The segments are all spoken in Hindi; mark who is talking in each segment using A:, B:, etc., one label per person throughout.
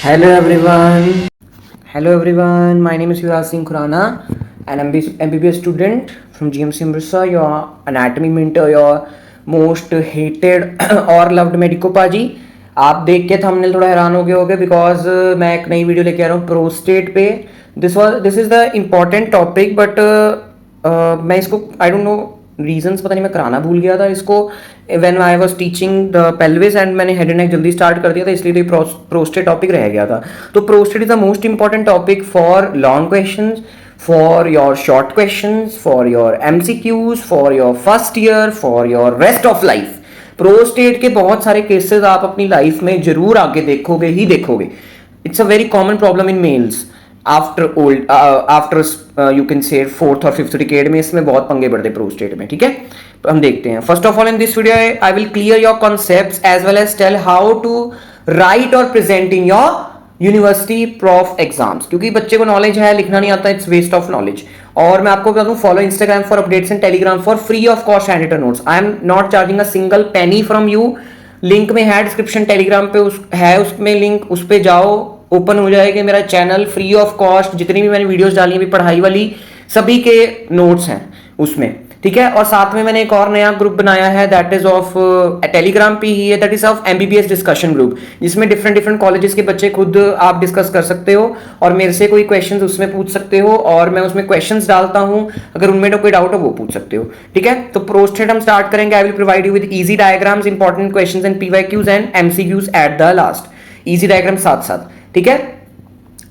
A: Hello everyone. Hello everyone. My name is Yuvraj Singh Khurana and I'm MBBS student from GMC Amritsar, your anatomy mentor, your most hated और loved medico जी. आप देख के थंबनेल थोड़ा हैरान हो गए होगे बिकॉज मैं एक नई वीडियो लेके आ रहा हूँ प्रोस्टेट पे. This is the important topic but मैं इसको आई डोंट नो रीजंस पता नहीं मैं कराना भूल गया था इसको when I was teaching the pelvis and मैंने हेड एंड नेक जल्दी स्टार्ट कर दिया था इसलिए प्रोस्टेट टॉपिक रह गया था. तो prostate is the most important topic for long questions, for your short questions, for your MCQs, for your first year, for your rest of life. Prostate के बहुत सारे केसेस आप अपनी लाइफ में जरूर आगे देखोगे ही देखोगे. It's a very common problem in males after you can से फोर्थ और फिफ्थ डिकेड में इसमें बहुत पंगे पड़ते हैं प्रोस्टेट में. ठीक है, तो हम देखते हैं. First of all in this video I will clear your concepts as well as tell how to write और present in your university prof exams. क्योंकि बच्चे को नॉलेज है, लिखना नहीं आता, इट्स वेस्ट ऑफ नॉलेज. और मैं आपको बता दूं, follow Instagram for updates and Telegram for free of cost hand notes. I am not charging a single penny from you. Link में है डिस्क्रिप्शन, टेलीग्राम पे है उसमें लिंक, उस पर जाओ, ओपन हो जाएगा मेरा चैनल फ्री ऑफ कॉस्ट. जितनी भी मैंने वीडियोस डाली हैं पढ़ाई वाली सभी के नोट्स हैं उसमें. ठीक है, और साथ में मैंने एक और नया ग्रुप बनाया है दैट इज ऑफ टेलीग्राम पे ही है, that is of MBBS discussion group, जिसमें डिफरेंट कॉलेजेस के बच्चे खुद आप डिस्कस कर सकते हो और मेरे से कोई क्वेश्चंस उसमें पूछ सकते हो और मैं उसमें क्वेश्चंस डालता हूं. अगर उनमें कोई डाउट हो वो पूछ सकते हो. ठीक है, तो प्रोस्टेट हम स्टार्ट करेंगे. I will provide you with easy diagrams, important questions and PYQs and MCQs at the last. Easy diagram साथ साथ. ठीक है,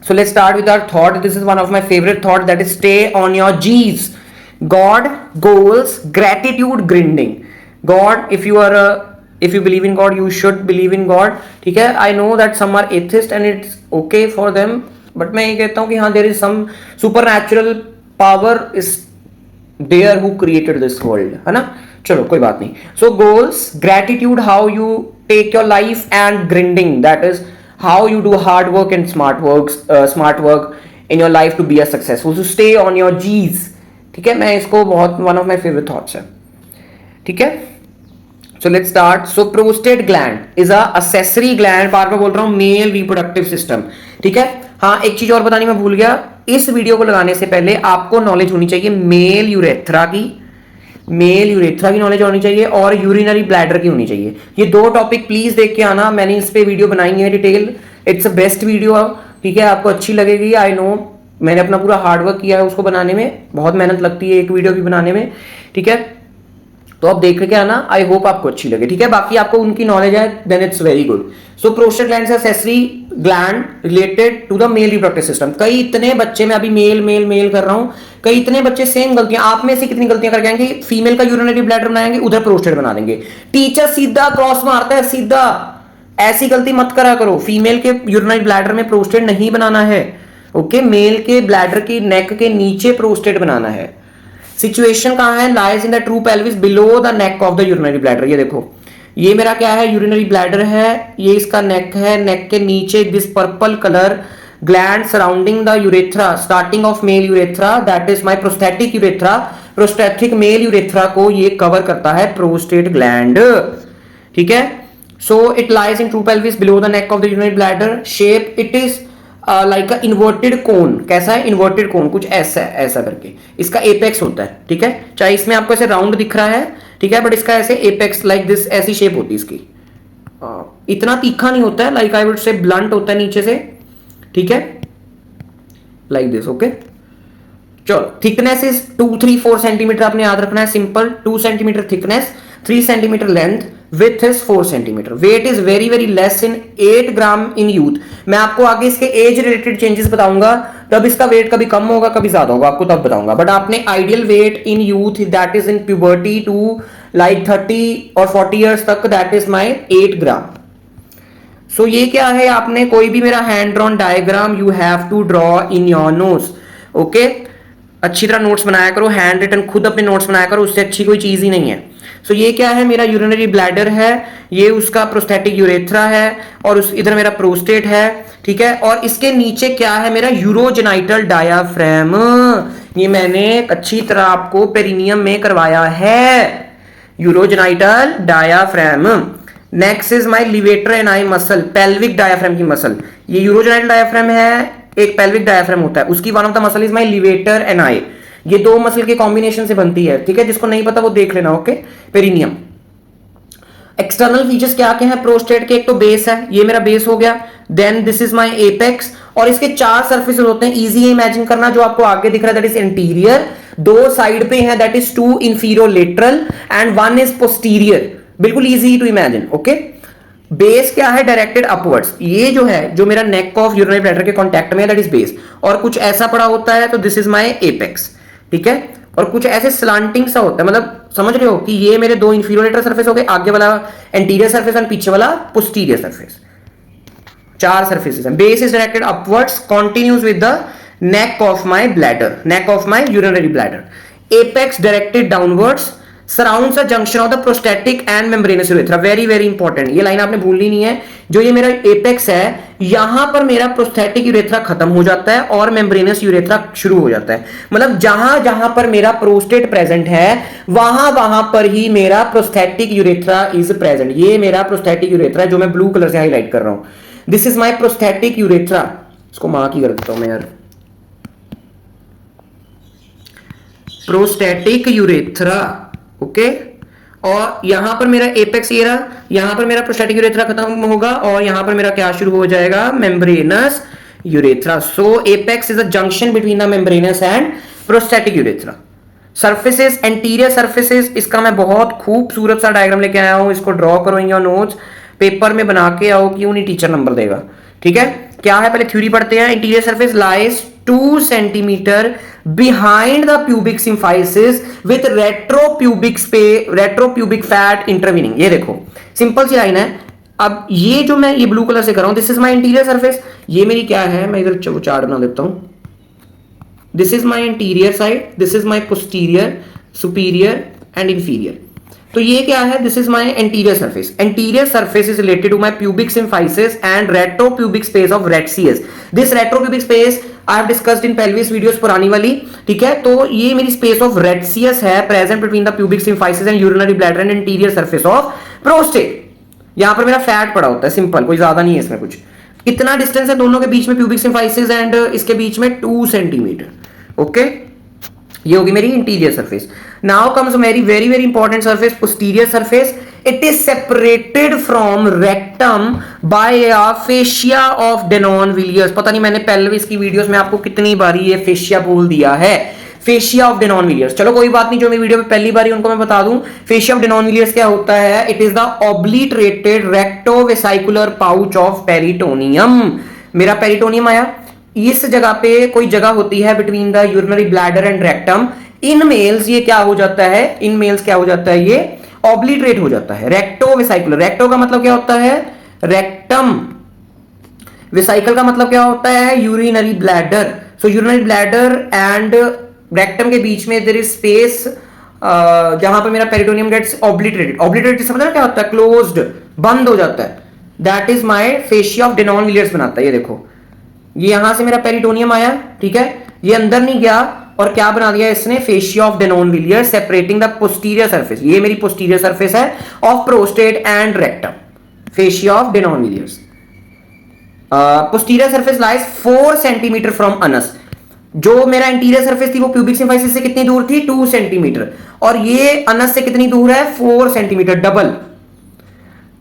A: so let's start with our thought. This is one of my favorite thought, that is stay on your G's. God, goals, gratitude, grinding. God, if you believe in God, you should believe in God. ठीक है, I know that some are atheist and it's okay for them, but मैं ये कहता हूँ कि हाँ, there is some supernatural power is there who created this world, है ना. चलो कोई बात नहीं. So goals, gratitude, how you take your life, and grinding, that is how you do hard work and smart work in your life to be a successful. So stay on your G's. ठीक है, मैं इसको बहुत one of my favorite thoughts है. ठीक है, so let's start. So prostate gland is a accessory gland, बार बार बोल रहा हूँ, मेल रिप्रोडक्टिव सिस्टम. ठीक है, हाँ एक चीज और बतानी मैं भूल गया. इस वीडियो को लगाने से पहले आपको नॉलेज होनी चाहिए मेल यूरेथ्रा की नॉलेज होनी चाहिए और यूरिनरी ब्लैडर की होनी चाहिए. ये दो टॉपिक प्लीज देख के आना. मैंने इस पे वीडियो बनाई है detail. It's a best video. ठीक है, आपको अच्छी लगेगी. आई नो, मैंने अपना पूरा हार्डवर्क किया है उसको बनाने में. बहुत मेहनत लगती है एक वीडियो भी बनाने में. ठीक है, तो आप देख के आना. आई होप आपको अच्छी लगे. ठीक है, बाकी आपको उनकी नॉलेज है then it's very good. So prostate gland is accessory gland related to the male reproductive system. कई इतने बच्चे, मैं अभी मेल कर रहा हूं, कई इतने बच्चे सेम गलतियां, आप में से कितनी गलतियां करके आएंगे, फीमेल का यूरिनरी ब्लैडर बनाएंगे, उधर प्रोस्टेट बना देंगे. टीचर सीधा क्रॉस मारता है, सीधा. ऐसी गलती मत करा करो. फीमेल के यूरिनरी ब्लैडर में प्रोस्टेट नहीं बनाना है. ओके, मेल के ब्लैडर की नेक के नीचे प्रोस्टेट बनाना है. सिचुएशन कहां है, lies in the true pelvis below the neck of the urinary bladder. ये देखो, ये मेरा क्या है, यूरिनरी ब्लैडर है, ये इसका नेक है. नेक के नीचे this purple colour gland surrounding the urethra, starting of male urethra, that is my prosthetic urethra. Prosthetic male urethra को ये कवर करता है प्रोस्टेट ग्लैंड. ठीक है, so it lies in true pelvis below the neck of the urinary bladder. Shape it is like a inverted cone. कैसा है, इन्वर्टेड कोन, कुछ ऐसा करके इसका एपेक्स होता है. ठीक है, चाहे इसमें आपको ऐसे राउंड दिख रहा है, ठीक है, बट इसका ऐसे एपेक्स लाइक दिस, ऐसी शेप होती है इसकी. इतना तीखा नहीं होता है, like I would say blunt होता है नीचे से. ठीक है, लाइक दिस. ओके, चलो, थिकनेस इज 2-3-4 सेंटीमीटर आपने याद रखना है. सिंपल, 2 centimetre thickness, 3 centimetre length, width is 4 centimetre. Weight is very very less in 8 gram in youth. मैं आपको आगे इसके एज रिलेटेड चेंजेस बताऊंगा, तब इसका वेट कभी कम होगा कभी ज्यादा होगा, आपको तब बताऊंगा. बट आपने ideal weight in youth, that is in puberty to like 30 और 40 इयर्स तक, दैट इज माई 8 ग्राम. सो ये क्या है, आपने कोई भी मेरा hand drawn diagram you have to draw in your notes. Okay, अच्छी तरह नोट्स बनाया करो, हैंड रिटन खुद अपने नोट्स बनाया करो, उससे अच्छी कोई चीज ही नहीं है. सो ये क्या है, मेरा यूरिनरी ब्लैडर है, ये उसका प्रोस्थेटिक यूरेथ्रा है और इधर मेरा प्रोस्टेट है. ठीक है, और इसके नीचे क्या है, मेरा यूरोजेनाइटल डायाफ्राम. ये मैंने अच्छी तरह आपको पेरिनियम में करवाया है, urogenital diaphragm. Next is my levator and I muscle, pelvic diaphragm की मसल, ये यूरोजेनाइटल डायाफ्राम है, एक पेल्विक डायाफ्राम होता है, उसकी one of the muscle is my levator and I, ये दो मसल के कॉम्बिनेशन से बनती है, ठीक है, जिसको नहीं पता वो देख लेना, ओके। पेरिनियम। एक्सटर्नल फीचर्स क्या क्या है प्रोस्टेट के, एक तो बेस है, ये मेरा बेस हो गया, then this is my apex, और इसके चार सर्फेसेस होते हैं, इजी है इमेजिन करना, जो आपको आगे दिख रहा है दैट इज इंटीरियर, दो साइड पे है that is two inferolateral and one is posterior, बिल्कुल easy to imagine, okay. Base क्या है, डायरेक्टेड अपवर्ड्स, ये जो है जो मेरा नेक ऑफ यूरिनरी ब्लैडर के कांटेक्ट में है दैट इज बेस, और कुछ ऐसा पड़ा होता है तो दिस इज माय एपेक्स, ठीक है, और कुछ ऐसे स्लांटिंग सा होता है, मतलब समझ रहे हो कि ये मेरे दो इंफीरियोरेटर सरफेस हो गए, आगे वाला एंटीरियर सरफेस और पीछे वाला पोस्टीरियर सरफेस, चार सरफेसेस हैं। Base is directed upwards, continues with the neck of my bladder, neck of my urinary bladder. Apex directed downwards, surrounds the junction of the prostatic and membranes urethra, very very important, ये लाइन आपने भूलनी नहीं है, जो ये मेरा एपेक्स है, यहां पर मेरा प्रोस्टेटिक यूरेथ्रा खत्म हो जाता है और मेम्ब्रेनस यूरेथ्रा शुरू हो जाता है, मतलब जहां जहां पर मेरा प्रोस्टेट प्रेजेंट है वहां वहां पर ही मेरा प्रोस्टेटिक यूरेथ्रा इज प्रेजेंट, ये मेरा प्रोस्टेटिक यूरेथ्रा है जो मैं ब्लू कलर से हाईलाइट कर रहा हूं, this is my prostatic urethra, इसको मां की कर देता हूं मैं यार, प्रोस्टेटिक यूरेथ्रा, ओके। और यहां पर मेरा एपेक्स ये रहा, यहां पर मेरा प्रोस्टेटिक यूरेथ्रा खत्म होगा और यहां पर मेरा क्या शुरू हो जाएगा, membranes urethra. So apex is a junction between the membranes and prostatic urethra. Surfaces, anterior surfaces, इसका मैं बहुत खूबसूरत सा डायग्राम लेके आया हूं, इसको ड्रॉ करो इन योर नोट्स, पेपर में बना के आओ, क्यों नहीं टीचर नंबर देगा, ठीक है। क्या है, पहले थ्योरी पढ़ते हैं। Interior surface lies 2 centimetre behind the pubic symphysis with retropubic fat intervening, ये देखो सिंपल सी लाइन है। अब ये जो मैं ये ब्लू कलर से कर रहा हूं, this is my interior surface, ये मेरी क्या है, मैं इधर चार्ट बना देता हूं, this is my interior side, this is my posterior, superior and inferior, तो ये क्या है, this is my anterior surface, anterior surface is related to my pubic symphysis and retropubic space of Retzius, this retropubic space I have discussed in pelvis videos पुरानी वाली, ठीक है। तो ये मेरी स्पेस ऑफ रेटसियस है, present between the pubic symphysis and urinary bladder and interior surface of prostate, यहां पर मेरा फैट पड़ा होता है, सिंपल, कोई ज्यादा नहीं है इसमें कुछ। कितना डिस्टेंस है दोनों के बीच में, प्यूबिक सिम्फाइसिस एंड इसके बीच में 2 सेंटीमीटर, ओके। ये होगी मेरी इंटीरियर सरफेस। नाउ कम्स मेरी very very important surface, posterior surface, it is separated from rectum by a fascia of Denonvilliers, पता नहीं मैंने पेल्विस की वीडियोस में आपको कितनी बारी ये फेशिया बोल दिया है, फेशिया ऑफ डेनॉन विलियर्स, चलो कोई बात नहीं, जो मेरी वीडियो में पहली बारी उनको मैं बता दूं, फेशिया ऑफ डेनॉन विलियर्स क्या होता है, it is the obliterated rectovesical pouch of peritoneum, मेरा पेरिटोनियम आया, इस जगह पे कोई जगह होती है between the urinary bladder and rectum, in males ये क्या हो जाता है, इन मेल्स क्या हो जाता है, ये ऑब्लिटरेट हो जाता है, रेक्टोवेसाइकुलर, रेक्टो का मतलब क्या होता है, रेक्टम, वेसाइकल का मतलब क्या होता है, urinary bladder, so urinary bladder and rectum के बीच में देयर इज स्पेस, जहां पर मेरा पेरिटोनियम गेट्स ऑब्लिटरेटेड, ऑब्लिटरेटेड समझ रहे क्या होता है, क्लोज्ड, बंद हो जाता है, that is my fascia of Denon Villiers बनाता है, ये देखो, ये यहां से मेरा पेरिटोनियम आया, ठीक है, ये अंदर नहीं गया और क्या बना दिया इसने, fascia of Denon Villiers separating the posterior surface, ये मेरी पोस्टीरियर सरफेस है of prostate and rectum, fascia of Denon Villiers. Posterior surface lies 4 centimetre from Anas, जो मेरा इंटीरियर सरफेस थी वो प्यूबिक सिम्फाइसिस से कितनी दूर थी, 2 सेंटीमीटर, और ये अनस से कितनी दूर है, 4 centimetre, double,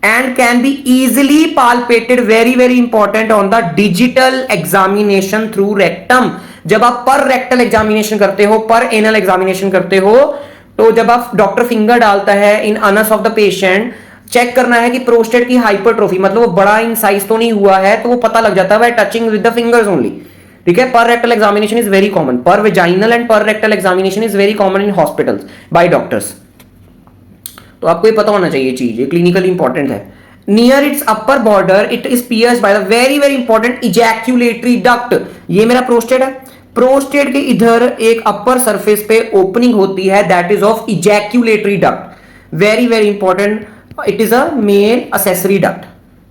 A: and can be easily palpated, very very important, on the digital examination through rectum, जब आप पर रेक्टल एग्जामिनेशन करते हो, पर एनल एग्जामिनेशन करते हो, तो जब आप डॉक्टर फिंगर डालता है in anus of the patient, check करना है कि प्रोस्टेट की हाइपरट्रोफी, मतलब वो बड़ा इन साइज तो नहीं हुआ है, तो वो पता लग जाता है bye touching with the fingers only, ठीक है। पर rectal examination is very common, पर वेजाइनल एंड पर rectal examination is very common in hospitals bye doctors, तो आपको ये पता होना चाहिए चीज, ये क्लिनिकली इंपॉर्टेंट है। Near it's upper border it is pierced by the very very important ejaculatory duct, ये मेरा प्रोस्टेट है, प्रोस्टेट के इधर एक अपर सरफेस पे ओपनिंग होती है, that is of ejaculatory duct, very very important, it is a male accessory duct,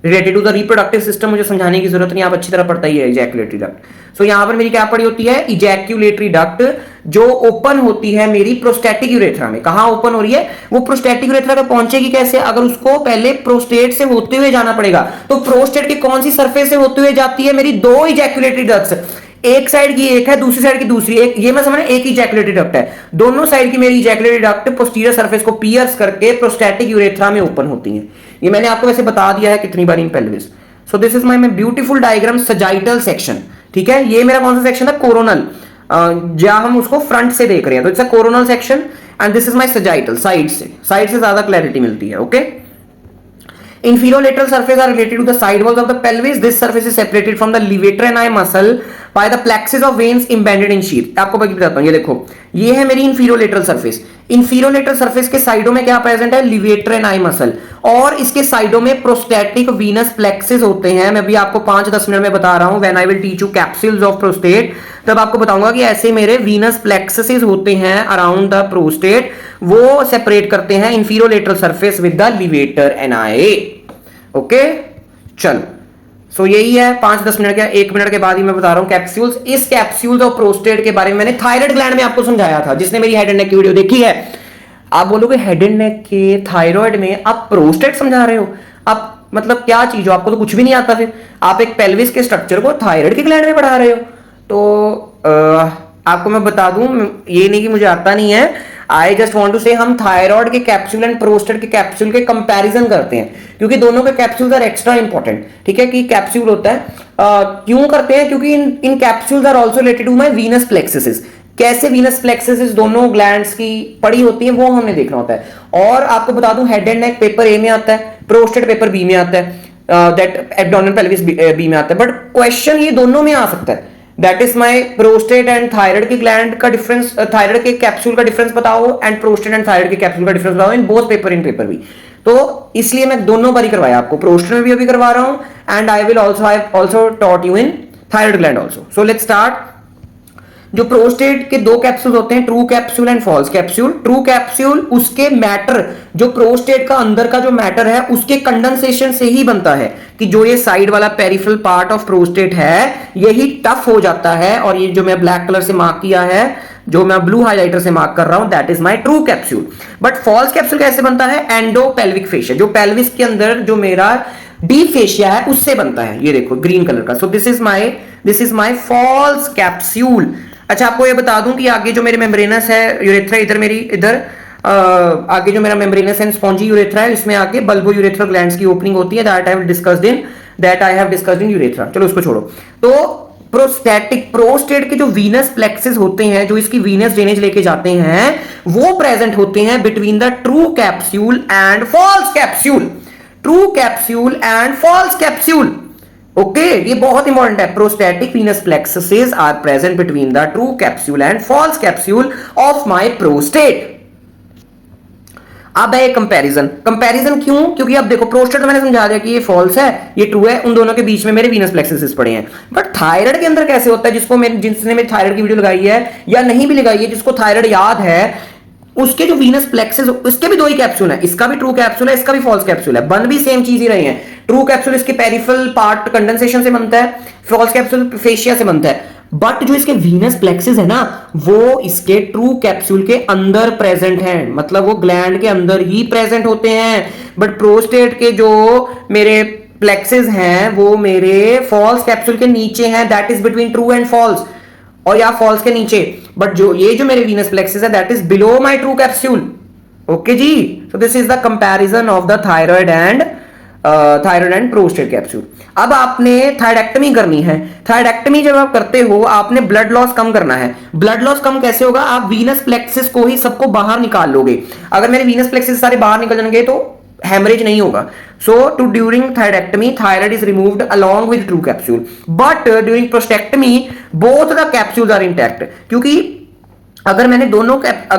A: related to the reproductive system मुझे समझाने की जरूरत नहीं, आप अच्छी तरह पढ़ता ही है इजैकुलेटरी डक्ट। सो यहां पर मेरी क्या पड़ी होती है, इजैकुलेटरी डक्ट जो ओपन होती है मेरी प्रोस्टेटिक यूरेथ्रा में। कहां ओपन हो रही है, वो प्रोस्टेटिक यूरेथ्रा पे पहुंचेगी कैसे, अगर उसको पहले प्रोस्टेट से होते हुए जाना पड़ेगा, तो प्रोस्टेट की कौन सी सरफेस से होते हुए जाती है, मेरी दो इजैकुलेटरी डक्ट्स, एक साइड की एक है, दूसरी साइड की दूसरी, एक ये मैं समझ, एक इजैकुलेटरी डक्ट है, दोनों साइड की मेरी इजैकुलेटरी डक्ट पोस्टीरियर सरफेस को पियर्स करके प्रोस्टेटिक यूरेथ्रा में ओपन होती है। ये मैंने आपको वैसे बता दिया है कितनी बार in pelvis. So this is my beautiful diagram sagittal section, ठीक है। ये मेरा कौन सा सेक्शन था, कोरोनल, जहां हम उसको फ्रंट से देख रहे हैं, तो it's a coronal section and this is my sagittal, side से ज्यादा क्लैरिटी मिलती है, okay. Inferolateral surface are related to the side walls of the pelvis. This surface is separated from the levatorni muscle by the plexus of veins embedded in sheath. आपको मैं बताता हूँ, ये देखो, ये है मेरी इंफीरोलेटरल सरफेस। इंफीरोलेटरल सरफेस के साइडों में क्या प्रेजेंट है, लिवेटरनाई मसल, और इसके साइडों में प्रोस्टेटिक वीनस प्लेक्सेस होते हैं। मैं भी आपको 5-10 मिनट में बता रहा हूं, when I will teach you capsules of prostate, तब आपको बताऊंगा कि ऐसे मेरे वीनस प्लेक्सेस होते हैं अराउंड द प्रोस्टेट, वो सेपरेट करते हैं इंफीरोलेटरल सरफेस विद द लिवेटरनाई, ओके। चलो, सो यही है 5-10 मिनट का, 1 मिनट के बाद ही मैं बता रहा हूं कैप्सूल्स। इस कैप्सूल्स ऑफ प्रोस्टेट के बारे में मैंने थायराइड ग्लैंड में आपको समझाया था, जिसने मेरी हेड एंड नेक की वीडियो देखी है। आप बोलोगे हेड एंड नेक के थायराइड में आप प्रोस्टेट समझा रहे हो, आप मतलब क्या चीज हो, आपको तो कुछ भी नहीं आता, फिर आप एक पेल्विस के स्ट्रक्चर को थायराइड के ग्लैंड में पढ़ा रहे हो। तो आपको मैं बता दूं, ये नहीं कि मुझे आता नहीं है, आई जस्ट वॉन्ट टू से हम थायराइड के कैप्सूल एंड प्रोस्टेट के कैप्सूल के कंपैरिजन करते हैं, क्योंकि दोनों के कैप्सूल्स आर एक्स्ट्रा इंपॉर्टेंट, ठीक है, कि कैप्सूल होता है। क्यों करते हैं, क्योंकि इन capsules are also related to my venous plexuses. कैसे वीनस प्लेक्सेस दोनों ग्लैंड्स की पड़ी होती है वो हमने देखना होता है। और आपको बता दूं, head and neck paper A में आता है, प्रोस्टेट पेपर बी में आता है, दैट एब्डोमिनल पेल्विस बी में आता है, बट क्वेश्चन ये दोनों में आ सकता है। That is my prostate and thyroid के ग्लैंड का डिफरेंस, थायराइड के कैप्सूल का डिफरेंस बताओ एंड प्रोस्टेट एंड थायराइड के कैप्सूल का डिफरेंस बताओ in both paper, in paper भी। तो इसलिए मैं दोनों बार ही करवाया आपको, प्रोस्टेट में भी अभी करवा रहा हूं and I will also taught you in thyroid gland also. So let's start. जो प्रोस्टेट के दो कैप्सूल होते हैं, true capsule and false capsule. True capsule उसके मैटर, जो प्रोस्टेट का अंदर का जो मैटर है उसके कंडेंसेशन से ही बनता है, कि जो ये साइड वाला पेरिफेरल पार्ट ऑफ प्रोस्टेट है यही टफ हो जाता है, और ये जो मैं ब्लैक कलर से मार्क किया है, जो मैं ब्लू हाइलाइटर से मार्क कर रहा हूं, that is my true capsule. But false capsule कैसे बनता है, एंडोपेल्विक फेशिया, जो पेल्विस के अंदर जो मेरा डीप फेशिया है उससे बनता है, ये देखो ग्रीन कलर का। So this is my false capsule. अच्छा, आपको ये बता दूं कि आगे जो मेरे मेम्ब्रेनस है यूरेथ्रा, इधर आगे जो मेरा मेम्ब्रेनस एंड स्पॉन्जी यूरेथ्रा है, इसमें आगे बल्बो यूरेथ्रल ग्लैंड्स की ओपनिंग होती है, that I have discussed in urethra. चलो उसको छोड़ो। तो प्रोस्टेट के जो वीनस प्लेक्सेस होते हैं, जो इसकी वीनस ड्रेनेज लेके जाते हैं, वो प्रेजेंट होते हैं between the true capsule and false capsule. True capsule and false capsule, okay, ये बहुत इंपॉर्टेंट है। Prostatic venous plexuses are present between the true capsule and false capsule of my prostate. अब है कंपैरिजन। कंपैरिजन क्यों, क्योंकि अब देखो, प्रोस्टेट तो मैंने समझा दिया कि ये फॉल्स है, ये ट्रू है, उन दोनों के बीच में मेरे वीनस प्लेक्सेस पड़े हैं। बट थायराइड के अंदर कैसे होता है, जिसने मेरी थायराइड की वीडियो लगाई है या नहीं भी लगाई है, जिसको थायराइड याद है, उसके जो वीनस प्लेक्सेस, उसके भी दो ही कैप्सूल है, इसका भी ट्रू कैप्सूल है, इसका भी फॉल्स कैप्सूल है, बन भी सेम चीज ही रहे हैं। ट्रू कैप्सूल इसके पेरिफेरल पार्ट कंडेंसेशन से बनता है, फॉल्स कैप्सूल फेशिया से बनता है। बट जो इसके वीनस प्लेक्सेस है ना, वो इसके ट्रू कैप्सूल के अंदर प्रेजेंट हैं, मतलब वो ग्लैंड के अंदर ही प्रेजेंट होते हैं। बट प्रोस्टेट के जो मेरे प्लेक्सेस हैं वो मेरे फॉल्स कैप्सूल के नीचे हैं, that is between true and false, और या फॉल्स के नीचे। बट जो मेरे वीनस प्लेक्सेस है, that is below my true capsule, okay जी। So this is the comparison of the thyroid and prostate capsule. अब आपने थायरैक्टमी करनी है। थायरैक्टमी जब आप करते हो, आपने ब्लड लॉस कम करना है। ब्लड लॉस कम कैसे होगा, आप वीनस प्लेक्सेस को ही सबको बाहर निकाल लोगे। अगर मेरे वीनस प्लेक्सेस सारे बाहर निकल जाएंगे तो हेमरेज नहीं होगा। So to during thyroidectomy, thyroid is removed along with true capsule, but during prostatectomy both the capsules are intact. क्योंकि अगर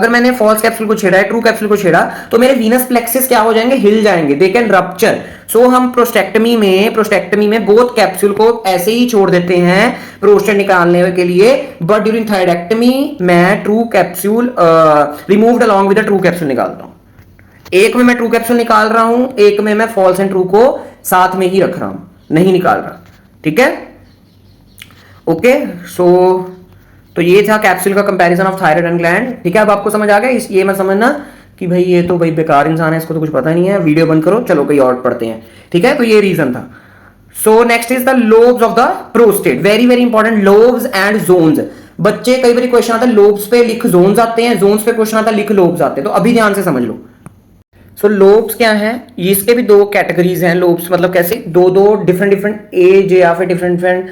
A: मैंने फॉल्स कैप्सूल को छेड़ा है, ट्रू कैप्सूल को छेड़ा, तो मेरे वीनस प्लेक्सेस क्या हो जाएंगे, हिल जाएंगे, दे कैन रप्चर। सो हम प्रोस्टेक्टमी में बोथ कैप्सूल को ऐसे ही छोड़ देते हैं प्रोस्टेट निकालने के लिए, बट ड्यूरिंग थायरैक्टमी मैं true capsule removed along with the true capsule निकालता हूं। एक में मैं ट्रू कैप्सूल निकाल रहा हूं, एक में मैं फॉल्स एंड ट्रू को साथ में ही रख रहा हूं, नहीं निकाल रहा, ठीक है। ओके सो तो ये था कैप्सूल का comparison of thyroid and gland, ठीक है। अब आपको समझ आ गया, ये मत समझना कि भाई ये तो भाई बेकार इंसान है, इसको तो कुछ पता नहीं है, वीडियो बंद करो, चलो कोई और पढ़ते हैं, ठीक है। तो ये रीजन था। So next is the lobes of the prostate, very very important, lobes and zones. बच्चे कई बार क्वेश्चन आता है लोब्स पे लिख जोन्स आते हैं, जोन्स पे क्वेश्चन आता है लिख लोब्स आते हैं, तो अभी ध्यान से समझ लो। सो लोब्स क्या है, इसके भी दो कैटेगरीज हैं। लोब्स मतलब कैसे, दो दो डिफरेंट डिफरेंट एज या फिर डिफरेंट डिफरेंट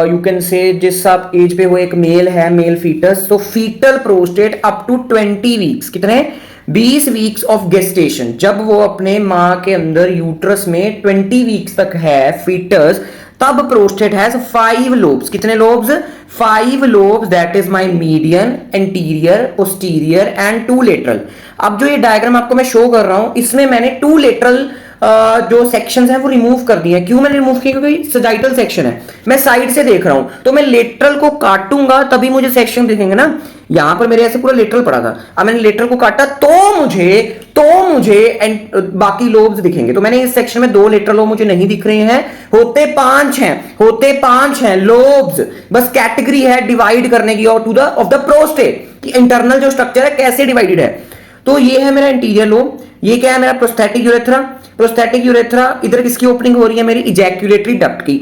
A: यू कैन से, जिस आप एज पे वो एक मेल है, male foetus, so foetal prostate up to 20 weeks, कितने 20 वीक्स ऑफ गेस्टेशन, जब वो अपने मां के अंदर यूट्रस में 20 वीक्स तक है फीटस, तब प्रोस्टेट हैज 5 लोब्स, कितने lobes 5 lobes, that is my median, anterior, posterior and 2 lateral. अब जो ये डायग्राम आपको मैं शो कर रहा हूं, इसमें मैंने 2 लेटरल जो सेक्शंस हैं वो रिमूव कर दिए हैं। क्यों मैंने रिमूव किया, क्योंकि सजाइटल सेक्शन है, मैं साइड से देख रहा हूं, तो मैं लेटरल को काटूंगा तभी मुझे सेक्शन दिखेंगे ना। यहां पर मेरे ऐसे पूरा लेटरल पड़ा था, अब मैंने लेटरल को काटा तो मुझे बाकी लोब्स दिखेंगे। तो मैंने इस सेक्शन में 2 लेटरल लोब मुझे नहीं दिख रहे हैं, होते 5 हैं लोब्स, बस कैटेगरी है डिवाइड करने की और to the of the prostate कि इंटरनल जो स्ट्रक्चर है कैसे डिवाइडेड है। तो ये है मेरा इंटीरियर लोब, ये क्या है मेरा प्रोस्थेटिक यूरेथ्रा, प्रोस्थेटिक यूरेथ्रा इधर किसकी ओपनिंग हो रही है, मेरी इजैक्यूलेटरी डक्ट की,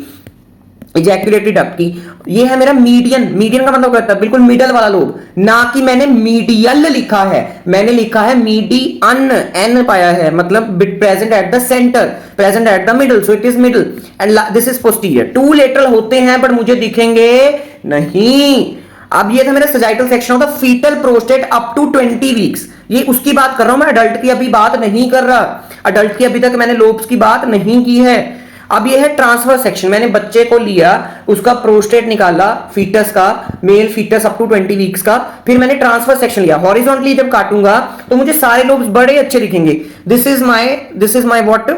A: इजैक्यूलेटरी डक्ट की। ये है मेरा मीडियन, मीडियन का मतलब क्या होता है, बिल्कुल मिडल वाला लोब, ना कि मैंने मीडियल लिखा है, मैंने लिखा है मीडियन, एन पाया है, मतलब present at the centre, present at the middle, so it is middle and this is posterior. 2 lateral होते हैं बट मुझे दिखेंगे नहीं। अब ये था मेरा sagittal section of the foetal prostate up to 20 weeks, ये उसकी बात कर रहा हूं मैं, अडल्ट की अभी बात नहीं कर रहा, अडल्ट की अभी तक मैंने लोब्स की बात नहीं की है। अब ये है ट्रांसफर सेक्शन, मैंने बच्चे को लिया, उसका प्रोस्टेट निकाला फीटस का, male foetus up to 20 weeks का, फिर मैंने ट्रांसफर सेक्शन लिया, हॉरिजॉन्टली जब काटूंगा तो मुझे सारे लोब्स बड़े अच्छे दिखेंगे। This is my what,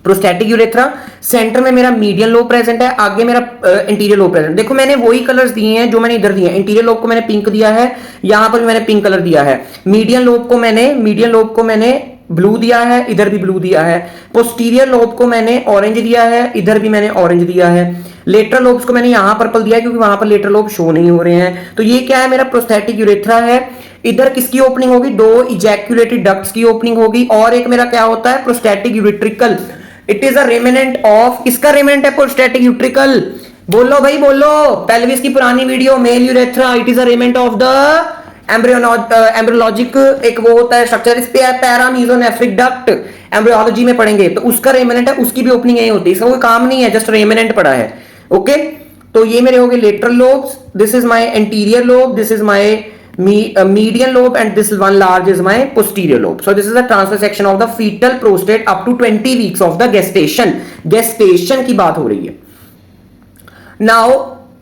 A: prostatic urethra, centre में मेरा मीडियन लोब प्रेजेंट है, आगे मेरा इंटीरियर लोब प्रेजेंट। देखो मैंने वही कलर्स दिए हैं जो मैंने इधर दिए हैं, इंटीरियर लोब को मैंने पिंक दिया है, यहां पर भी मैंने पिंक कलर दिया है, मीडियन लोब को मैंने ब्लू दिया है, इधर भी ब्लू दिया है, पोस्टीरियर लोब को मैंने ऑरेंज दिया है, इधर भी मैंने ऑरेंज दिया है, लेटरल लोब्स को मैंने यहां पर्पल दिया है क्योंकि वहां पर लेटरल लोब शो नहीं हो रहे हैं। तो ये क्या है, मेरा प्रोस्थेटिक यूरेथ्रा है। इधर किसकी ओपनिंग होगी, 2 इजैक्यूलेटरी डक्ट्स की ओपनिंग होगी, और एक मेरा क्या होता है prostatic utricle, it is a remnant of, किसका रेमिनेंट है प्रोस्थेटिक यूरेट्रिकल, बोलो भाई बोलो, पेल्विस की पुरानी video male urethra, it is a remnant of the embryologic, एक वो होता है स्ट्रक्चर, इस पे पैरामीजोनेफ्रिक डक्ट, एम्ब्रियोलॉजी में पढ़ेंगे, तो उसका रेमिनेंट है, उसकी भी ओपनिंग यही होती है, इसका कोई काम नहीं है, जस्ट रेमिनेंट पड़ा है। ओके तो ये मेरे हो गए lateral lobes, this is my anterior lobe, this is my median lobe and this is one large is my posterior lobe. So this is the transfer section of the fetal prostate up to 20 weeks of the gestation की बात हो रही है। Now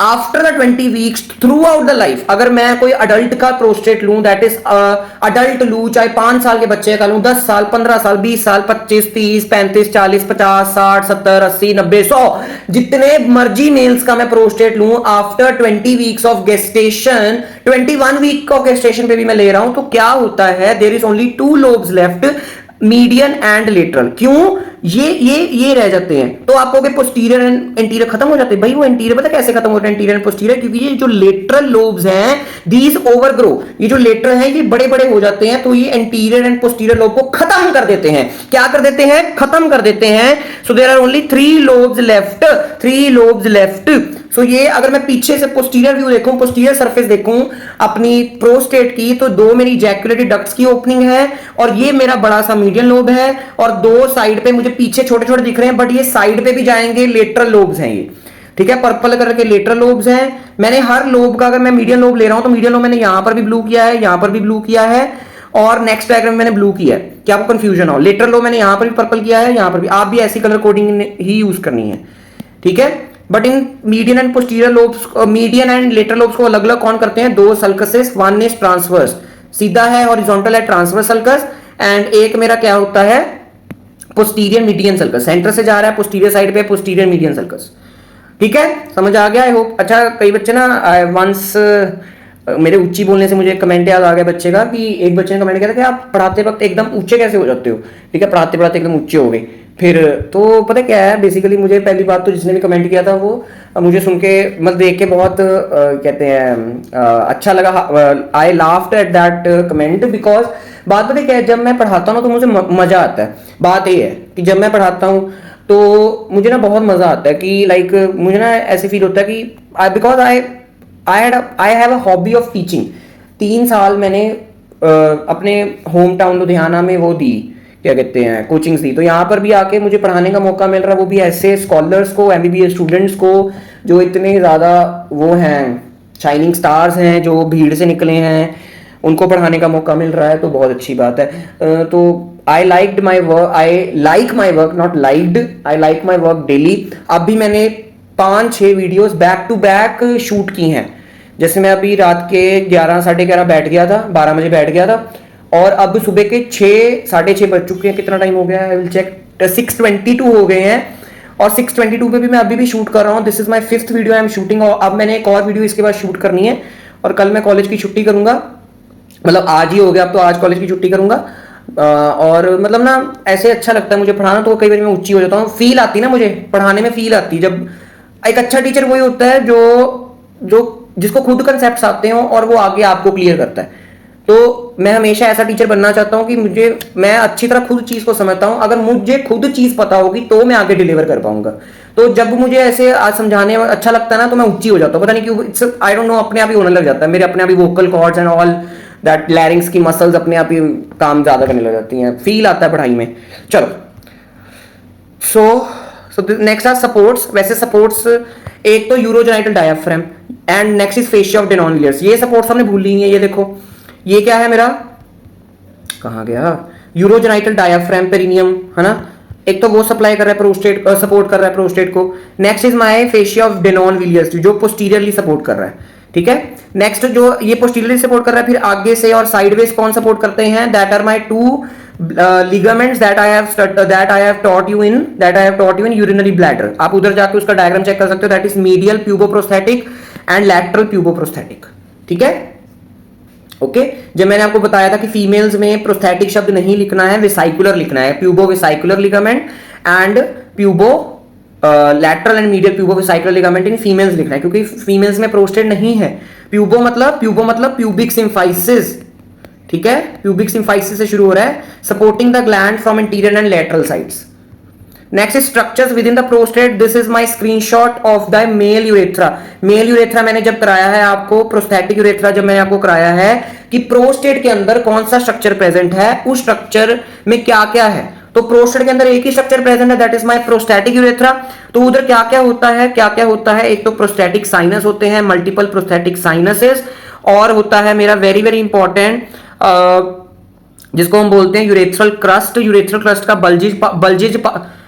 A: after the 20 weeks through out the life, अगर मैं कोई अडल्ट का प्रोस्टेट लूं, दैट इज अडल्ट लूं, चाहे 5 साल के बच्चे का लूं, 10 साल 15 साल 20 साल 25 30 35 40 50 60 70 80 90 100 जितने मर्जी मेल्स का मैं प्रोस्टेट लूं, after 20 weeks of gestation, 21 week of gestation पे भी मैं ले रहा हूं, तो क्या होता है, there is only 2 lobes left, median and lateral. क्यों, ये रह जाते हैं। तो आप कहोगे पोस्टीरियर एंड इंटीरियर खत्म हो जाते हैं, भाई वो इंटीरियर पता कैसे खत्म होते हैं, इंटीरियर एंड पोस्टीरियर, क्योंकि ये जो लेटरल लोब्स हैं दीज ओवरग्रो, ये जो लेटरल हैं ये बड़े बड़े हो जाते हैं, तो ये इंटीरियर एंड पोस्टीरियर लोब को खत्म कर देते हैं। क्या कर देते हैं, खत्म कर देते हैं। So there are only 3 lobes left, 3 lobes left. So ये अगर मैं पीछे से पोस्टीरियर व्यू देखूं, पोस्टीरियर सरफेस देखूं अपनी प्रोस्टेट की, तो 2 मेरी इजैक्यूलेटरी डक्ट्स की ओपनिंग है, और ये मेरा बड़ा सा मीडियन लोब है, और 2 साइड पे मुझे पीछे छोटे छोटे दिख रहे हैं, बट ये साइड पे भी जाएंगे, लेटरल लोब्स हैं ये, ठीक है, पर्पल कलर के लेटरल लोब्स हैं। मैंने हर लोब का, अगर मैं मीडियन लोब ले रहा हूं तो मीडियन लोब मैंने यहां पर भी ब्लू किया है, यहां पर भी ब्लू किया है, और नेक्स्ट डायग्राम में मैंने ब्लू किया है, क्या आपको कंफ्यूजन हो। लेटरल लोब मैंने यहां पर भी पर्पल किया है, यहां पर भी, आप भी ऐसी कलर कोडिंग ही यूज करनी है, ठीक है। But in median and posterior lobes, median and lateral lobes को अलग अलग कौन करते हैं, 2 सल्कसेस, वन इज ट्रांसवर्स, सीधा है, हॉरिजॉन्टल है ट्रांसवर्स सल्कस, एंड एक मेरा क्या होता है पोस्टीरियर मीडियन सल्कस, सेंटर से जा रहा है पोस्टीरियर साइड पे, पोस्टीरियर मीडियन सल्कस, ठीक है, समझ आ गया आई होप। अच्छा कई बच्चे ना वंस मेरे ऊंची बोलने से मुझे कमेंट याद आ गया बच्चे का, कि एक बच्चे ने कमेंट किया था कि आप पढ़ाते वक्त एकदम ऊंचे कैसे हो जाते हो, ठीक है, पढ़ाते पढ़ाते एकदम ऊंचे हो गए, फिर तो पता क्या है, बेसिकली मुझे पहली बात तो जिसने भी कमेंट किया था वो मुझे सुन के मतलब देख के बहुत कहते हैं अच्छा लगा। I laughed at that comment because बात पता क्या है, जब मैं पढ़ाता हूँ ना तो मुझे मजा आता है। बात ये है कि जब मैं पढ़ाता हूँ तो मुझे ना बहुत मजा आता है कि लाइक मुझे ना ऐसे फील होता है कि because I have a hobby of teaching. 3 साल मैंने अपने होम टाउन लुधियाना में वो दी, क्या कहते हैं, कोचिंग्स दी। तो यहाँ पर भी आके मुझे पढ़ाने का मौका मिल रहा है, वो भी ऐसे स्कॉलर्स को, एमबीबीएस स्टूडेंट्स को जो इतने ज़्यादा वो हैं, शाइनिंग स्टार्स हैं, जो भीड़ से निकले हैं, उनको पढ़ाने का मौका मिल रहा है, तो बहुत अच्छी बात है। तो I liked my work, I like my work, not liked, I like my work daily. अब भी मैंने 5-6 videos back to back shoot की हैं। जैसे मैं अभी रात के 11 साढ़े 11 बैठ गया था, 12 बजे बैठ गया था, और अब सुबह के 6 साढ़े 6 बज चुके हैं। कितना टाइम हो गया है, आई विल चेक, 6:22 हो गए हैं, और 6:22 पे भी मैं अभी भी शूट कर रहा हूँ। This is my 5th video I am shooting, और अब मैंने एक और वीडियो इसके बाद शूट करनी है, और कल मैं कॉलेज की छुट्टी करूंगा, मतलब आज ही हो गया, अब तो आज कॉलेज की छुट्टी करूंगा। और मतलब ना ऐसे अच्छा लगता है मुझे पढ़ाना, तो कई बार मैं ऊंची हो जाता हूँ, फील आती है ना मुझे पढ़ाने में, फील आती है। जब एक अच्छा टीचर वही होता है जो जो जिसको खुद कंसेप्ट आते हो और वो आगे आपको क्लियर करता है। तो मैं हमेशा ऐसा टीचर बनना चाहता हूं कि मैं अच्छी तरह खुद चीज को समझता हूं, अगर मुझे खुद चीज पता होगी तो मैं आगे डिलीवर कर पाऊंगा। तो जब मुझे ऐसे आज समझाने में अच्छा लगता है ना, तो मैं ऊंची हो जाता हूं, पता नहीं क्यों, इट्स आई डोंट नो, अपने आप ही होने लग जाता है। मेरे अपने आप ही vocal cords and all that larynx की मसल्स अपने आप ही काम ज्यादा करने लग जाती हैं, फील आता है पढ़ाई में। चलो, सो नेक्स्ट आर सपोर्ट्स। वैसे सपोर्ट्स एक तो urogenital diaphragm and next is fascia of Denon Villiers. ये सपोर्ट्स हमने भूल ली है। ये देखो, ये क्या है मेरा, कहाँ गया, यूरोजेनाइटल डायाफ्राम पेरिनियम, है ना। एक तो वो सप्लाई कर रहा है प्रोस्टेट, सपोर्ट कर रहा है प्रोस्टेट को। Next is my fascia of Denon Villiers जो पोस्टीरियरली सपोर्ट कर रहा है, ठीक है। नेक्स्ट जो ये पोस्टीरियरली सपोर्ट कर रहा है, फिर आगे से और साइडवेज कौन सपोर्ट करते हैं, that are my 2 ligaments that I have taught you in urinary bladder। आप उधर जाके उसका डायग्राम चेक कर सकते हो, that is medial puboprostatic and lateral puboprostatic, ठीक है। ओके, जब मैंने आपको बताया था कि फीमेल्स में प्रोस्थेटिक शब्द नहीं लिखना है, वेसाइकुलर लिखना है, pubovesicular ligament and pubo lateral and medial pubovesicular ligament in females लिखना है, क्योंकि फीमेल्स में प्रोस्टेट नहीं है। प्यूबो मतलब प्यूबिक सिम्फाइसिस, ठीक है, प्यूबिक सिम्फाइसिस से शुरू हो रहा है, supporting the gland from interior and lateral sides. Next structures within the prostate. This is my screenshot of the male urethra. Male urethra मैंने जब कराया है आपको, प्रोस्थेटिक यूरेथ्रा जब मैंने आपको कराया है कि प्रोस्टेट के अंदर कौन सा स्ट्रक्चर प्रेजेंट है, उस स्ट्रक्चर में क्या क्या है। तो प्रोस्टेट के अंदर एक ही स्ट्रक्चर प्रेजेंट है, that is my prosthetic urethra. तो उधर क्या क्या होता है, क्या क्या होता है, एक तो प्रोस्थेटिक साइनस होते हैं, मल्टीपल प्रोस्थेटिक साइनसेस, और होता है मेरा वेरी वेरी इंपॉर्टेंट जिसको हम बोलते हैं यूरेथ्रल क्रस्ट। यूरेथ्रल क्रस्ट का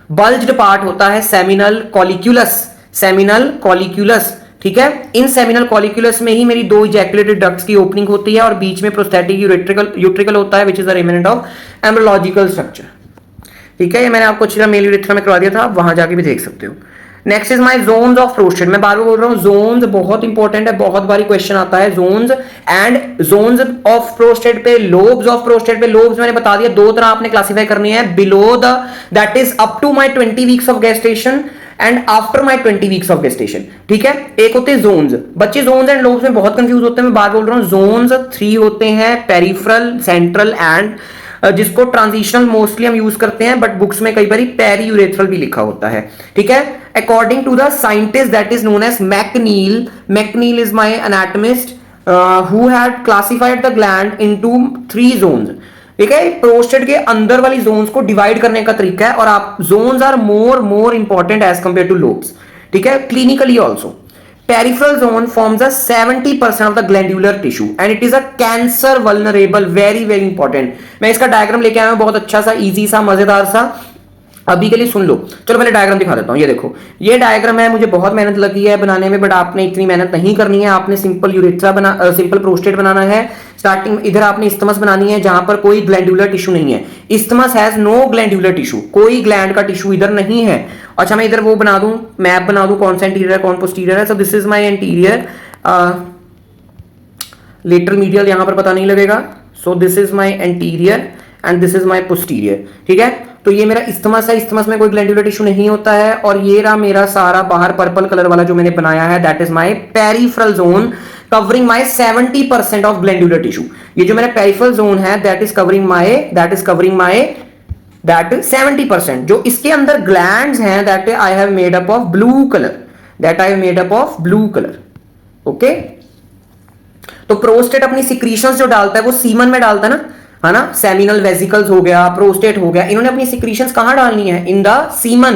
A: बल्ज्ड पार्ट होता है सेमिनल कॉलिक्यूलस, सेमिनल कॉलिक्यूलस, ठीक है। इन सेमिनल कॉलिक्यूलस में ही मेरी 2 इजैकुलेटेड डक्ट्स की ओपनिंग होती है, और बीच में प्रोस्थेटिक यूट्रिकल होता है, which is the remnant of embryological structure, ठीक है। ये मैंने आपको अच्छी तरह मेल यूरेथ्रा में करवा दिया था, आप वहां जाके भी देख सकते हो। Next is my Jones of prostate. मैं बार बार बोल रहा हूं, जोन्स बहुत इंपॉर्टेंट है, बहुत बारी क्वेश्चन आता है zones and zones of prostate पे, लोब्स ऑफ प्रोस्टेट पे। लोब्स मैंने बता दिया 2 तरह आपने क्लासिफाई करनी है, below the that is up to my 20 weeks of gestation and after my 20 weeks of gestation, ठीक है। एक होते हैं जोन्स। बच्चे जोन्स एंड लोब्स में बहुत कंफ्यूज होते हैं, मैं बार बोल रहा हूं। जोन्स 3 होते हैं, पेरिफेरल, सेंट्रल एंड जिसको ट्रांजिशनल मोस्टली हम यूज करते हैं, बट बुक्स में कई बार पेरी यूरेथ्रल भी लिखा होता है, ठीक है। According to the scientist that is known as McNeal, McNeal is my anatomist who had classified the gland into 3 zones, ठीक है। प्रोस्टेट के अंदर वाली जोन्स को डिवाइड करने का तरीका है, और आप zones are more important as compare to lobes, ठीक है, clinically also. Peripheral zone forms a 70% of the glandular tissue and it is a cancer vulnerable, very very important। मैं इसका डायग्राम लेके आया हूं, बहुत अच्छा सा, इजी सा, मजेदार सा, अभी के लिए सुन लो। चलो पहले डायग्राम दिखा देता हूं। ये देखो, ये डायग्राम है, मुझे बहुत मेहनत लगी है बनाने में, बट आपने इतनी मेहनत नहीं करनी है। आपने सिंपल यूरेथ्रा सिंपल प्रोस्टेट बनाना है। स्टार्टिंग इधर आपने इस्थमस बनानी है, जहां पर कोई ग्लैंडुलर टिश्यू नहीं है। Isthmus has no glandular tissue, कोई ग्लैंड का टिश्यू इधर नहीं है। अच्छा, मैं इधर वो बना दूं, मैप बना दूं, कौन सा इंटीरियर है कौन पोस्टीरियर है। सो this is my interior, lateral medial यहां पर पता नहीं लगेगा। सो this is my anterior and this is my posterior, ठीक है। तो ये मेरा इस्थमस है, इस्थमस में कोई ग्लैंडुलर टिश्यू नहीं होता है। और ये रहा मेरा सारा बाहर पर्पल कलर वाला जो मैंने बनाया है, that is my peripheral zone covering my 70% of glandular tissue. ये जो मेरा पेरिफेरल जोन है that is covering my that 70%। जो इसके अंदर ग्लैंड्स हैं that I have made up of blue colour, okay. तो प्रोस्टेट अपनी सिक्रीशंस जो डालता है वो सीमन में डालता है ना, सेमिनल वेसिकल्स हो गया, प्रोस्टेट हो गया, इन्होंने अपनी सिक्रीशंस कहां डालनी है? In the semen.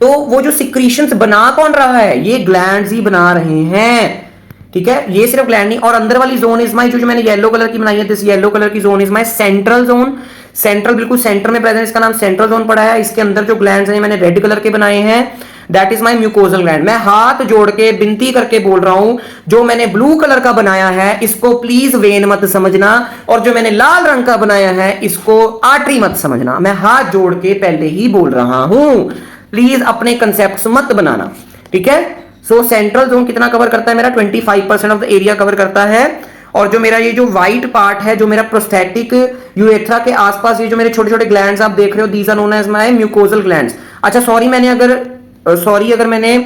A: तो वो जो सिक्रीशंस बना कौन रहा है? ये ग्लैंड्स ही बना रहे हैं, ठीक है। ये सिर्फ ग्लैंड नहीं, और अंदर वाली जोन इज माय, जो मैंने येलो कलर की बनाई है, दिस येलो कलर की zone is my central zone. Central, बिल्कुल सेंटर में प्रेजेंट, इसका नाम सेंट्रल जोन पड़ा है। इसके अंदर जो ग्लैंड्स हैं मैंने रेड कलर के बनाए हैं, that is my mucosal gland. मैं हाथ जोड़ के विनती करके बोल रहा हूं, जो मैंने ब्लू कलर का बनाया है इसको प्लीज वेन मत समझना, और जो मैंने लाल रंग का बनाया है इसको आर्टरी मत समझना। मैं हाथ जोड़ के पहले ही बोल रहा हूं, प्लीज अपने कंसेप्ट मत बनाना, ठीक है। सो सेंट्रल जोन कितना कवर करता है? मेरा 25% ऑफ द एरिया कवर करता है। और जो मेरा ये जो व्हाइट पार्ट है, जो मेरा प्रोस्थेटिक यूरेथ्रा के आसपास ये जो मेरे छोटे छोटे ग्लैंड्स आप देख रहे हो, these are known as my mucosal glands. अच्छा अगर मैंने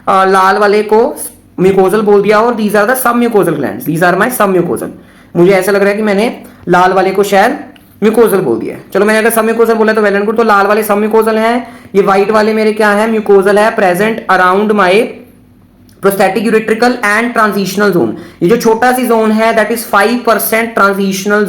A: लाल वाले को म्यूकोजल बोल दिया और these are the sub mucosal glands, these are my sub mucosal. मुझे ऐसा लग रहा है कि मैंने लाल वाले को शायद म्यूकोजल बोल दिया है। चलो मैंने अगर सब म्यूकोजल बोला तो वेल एंड गुड। तो लाल वाले सब म्यूकोजल हैं, ये व्हाइट वाले मेरे क्या है? म्यूकोजल है, present around my prostatic utricle and transitional zone. ये जो छोटा सी जोन है दैट इज 5% ट्रांजिशनल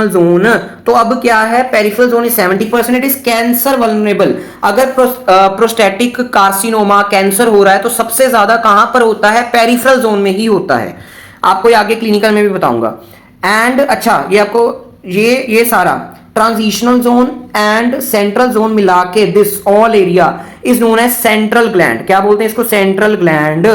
A: जोन। तो अब क्या है? Peripheral zone is 70%, it is cancer vulnerable. अगर प्रोस्थेटिक कार्सिनोमा कैंसर हो रहा है तो सबसे ज्यादा कहां पर होता है? पेरिफेरल जोन में ही होता है। आपको आगे क्लिनिकल में भी बताऊंगा। एंड अच्छा, ये आपको ये सारा transitional zone and central zone मिला के this all area is known as central gland. क्या बोलते हैं इसको? Central gland.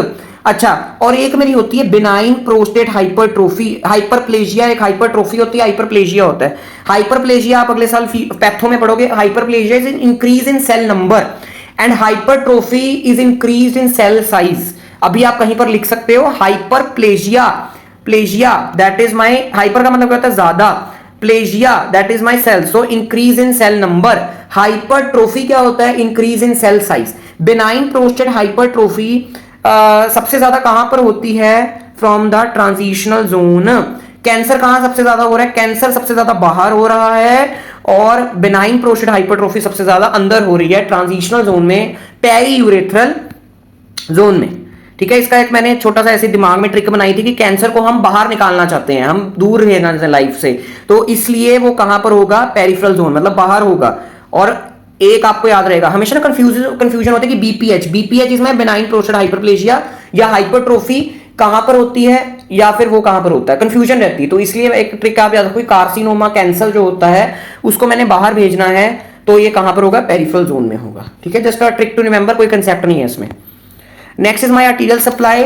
A: अच्छा, और एक मेरी होती है बिनाइन प्रोस्टेट हाइपरट्रोफी, हाइपरप्लेजिया। एक हाइपरट्रोफी होती है, हाइपरप्लेजिया होता है। हाइपरप्लेजिया आप अगले साल पैथो में पढ़ोगे। Hyperplasia is increase in cell number and hypertrophy is increase in cell size. अभी आप कहीं पर लिख सकते हो plasia that is my, hyper का मतलब क्या होता है? ज्यादा, plasia that is my cell, so increase in cell number. Hypertrophy क्या होता है? Increase in cell size. Benign prostate hypertrophy सबसे ज्यादा कहां पर होती है? From the transitional zone. Cancer कहां सबसे ज्यादा हो रहा है? कैंसर सबसे ज्यादा बाहर हो रहा है, और बिनाइन प्रोस्टेट हाइपरट्रोफी सबसे ज्यादा अंदर हो रही है, ट्रांजिशनल जोन में, पेरी यूरेथ्रल जोन में, ठीक है। इसका एक मैंने छोटा सा ऐसे दिमाग में ट्रिक बनाई थी कि कैंसर को हम बाहर निकालना चाहते हैं, हम दूर रहना लाइफ से, तो इसलिए वो कहां पर होगा? पेरिफेरल जोन, मतलब बाहर होगा। और एक आपको याद रहेगा, हमेशा ना कंफ्यूजन होता है कि BPH is my benign prostate hyperplasia, या हाइपरट्रोफी कहां पर होती है या फिर वो कहां पर होता है, कंफ्यूजन रहती है। तो इसलिए एक ट्रिक आप याद रखो, कार्सिनोमा कैंसर जो होता है उसको मैंने बाहर भेजना है, तो ये कहां पर होगा? पेरिफेरल जोन में होगा, ठीक है। Just a trick to remember, कोई कंसेप्ट नहीं है इसमें। Next is my arterial supply.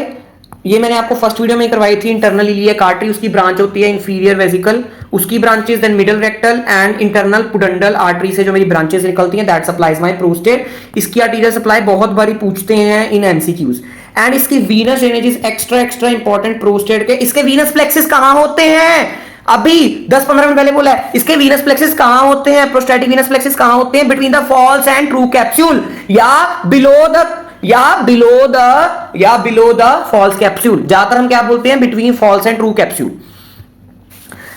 A: ये मैंने आपको फर्स्ट वीडियो में करवाई थी। इंटरनल इलियक आर्टरी, उसकी ब्रांच होती है इंफीरियर वेसिकल, उसकी branches, then middle rectal and internal pudendal artery से जो मेरी ब्रांचेस निकलती हैं, दैट सप्लाइज माय प्रोस्टेट। इसकी आर्टीरियल सप्लाई बहुत बारी पूछते हैं इन एमसीक्यूज। एंड इसकी venous drainage is extra important prostate के। इसके वीनस प्लेक्सेस कहां होते हैं? अभी 10-15 मिनट पहले बोला है, इसके वीनस प्लेक्सेस कहां होते हैं? प्रोस्टेटिक वीनस प्लेक्सेस कहां होते हैं? Between the false and true capsule, या बिलो द फॉल्स कैप्सूल। ज्यादातर हम क्या बोलते हैं? Between false and true capsule.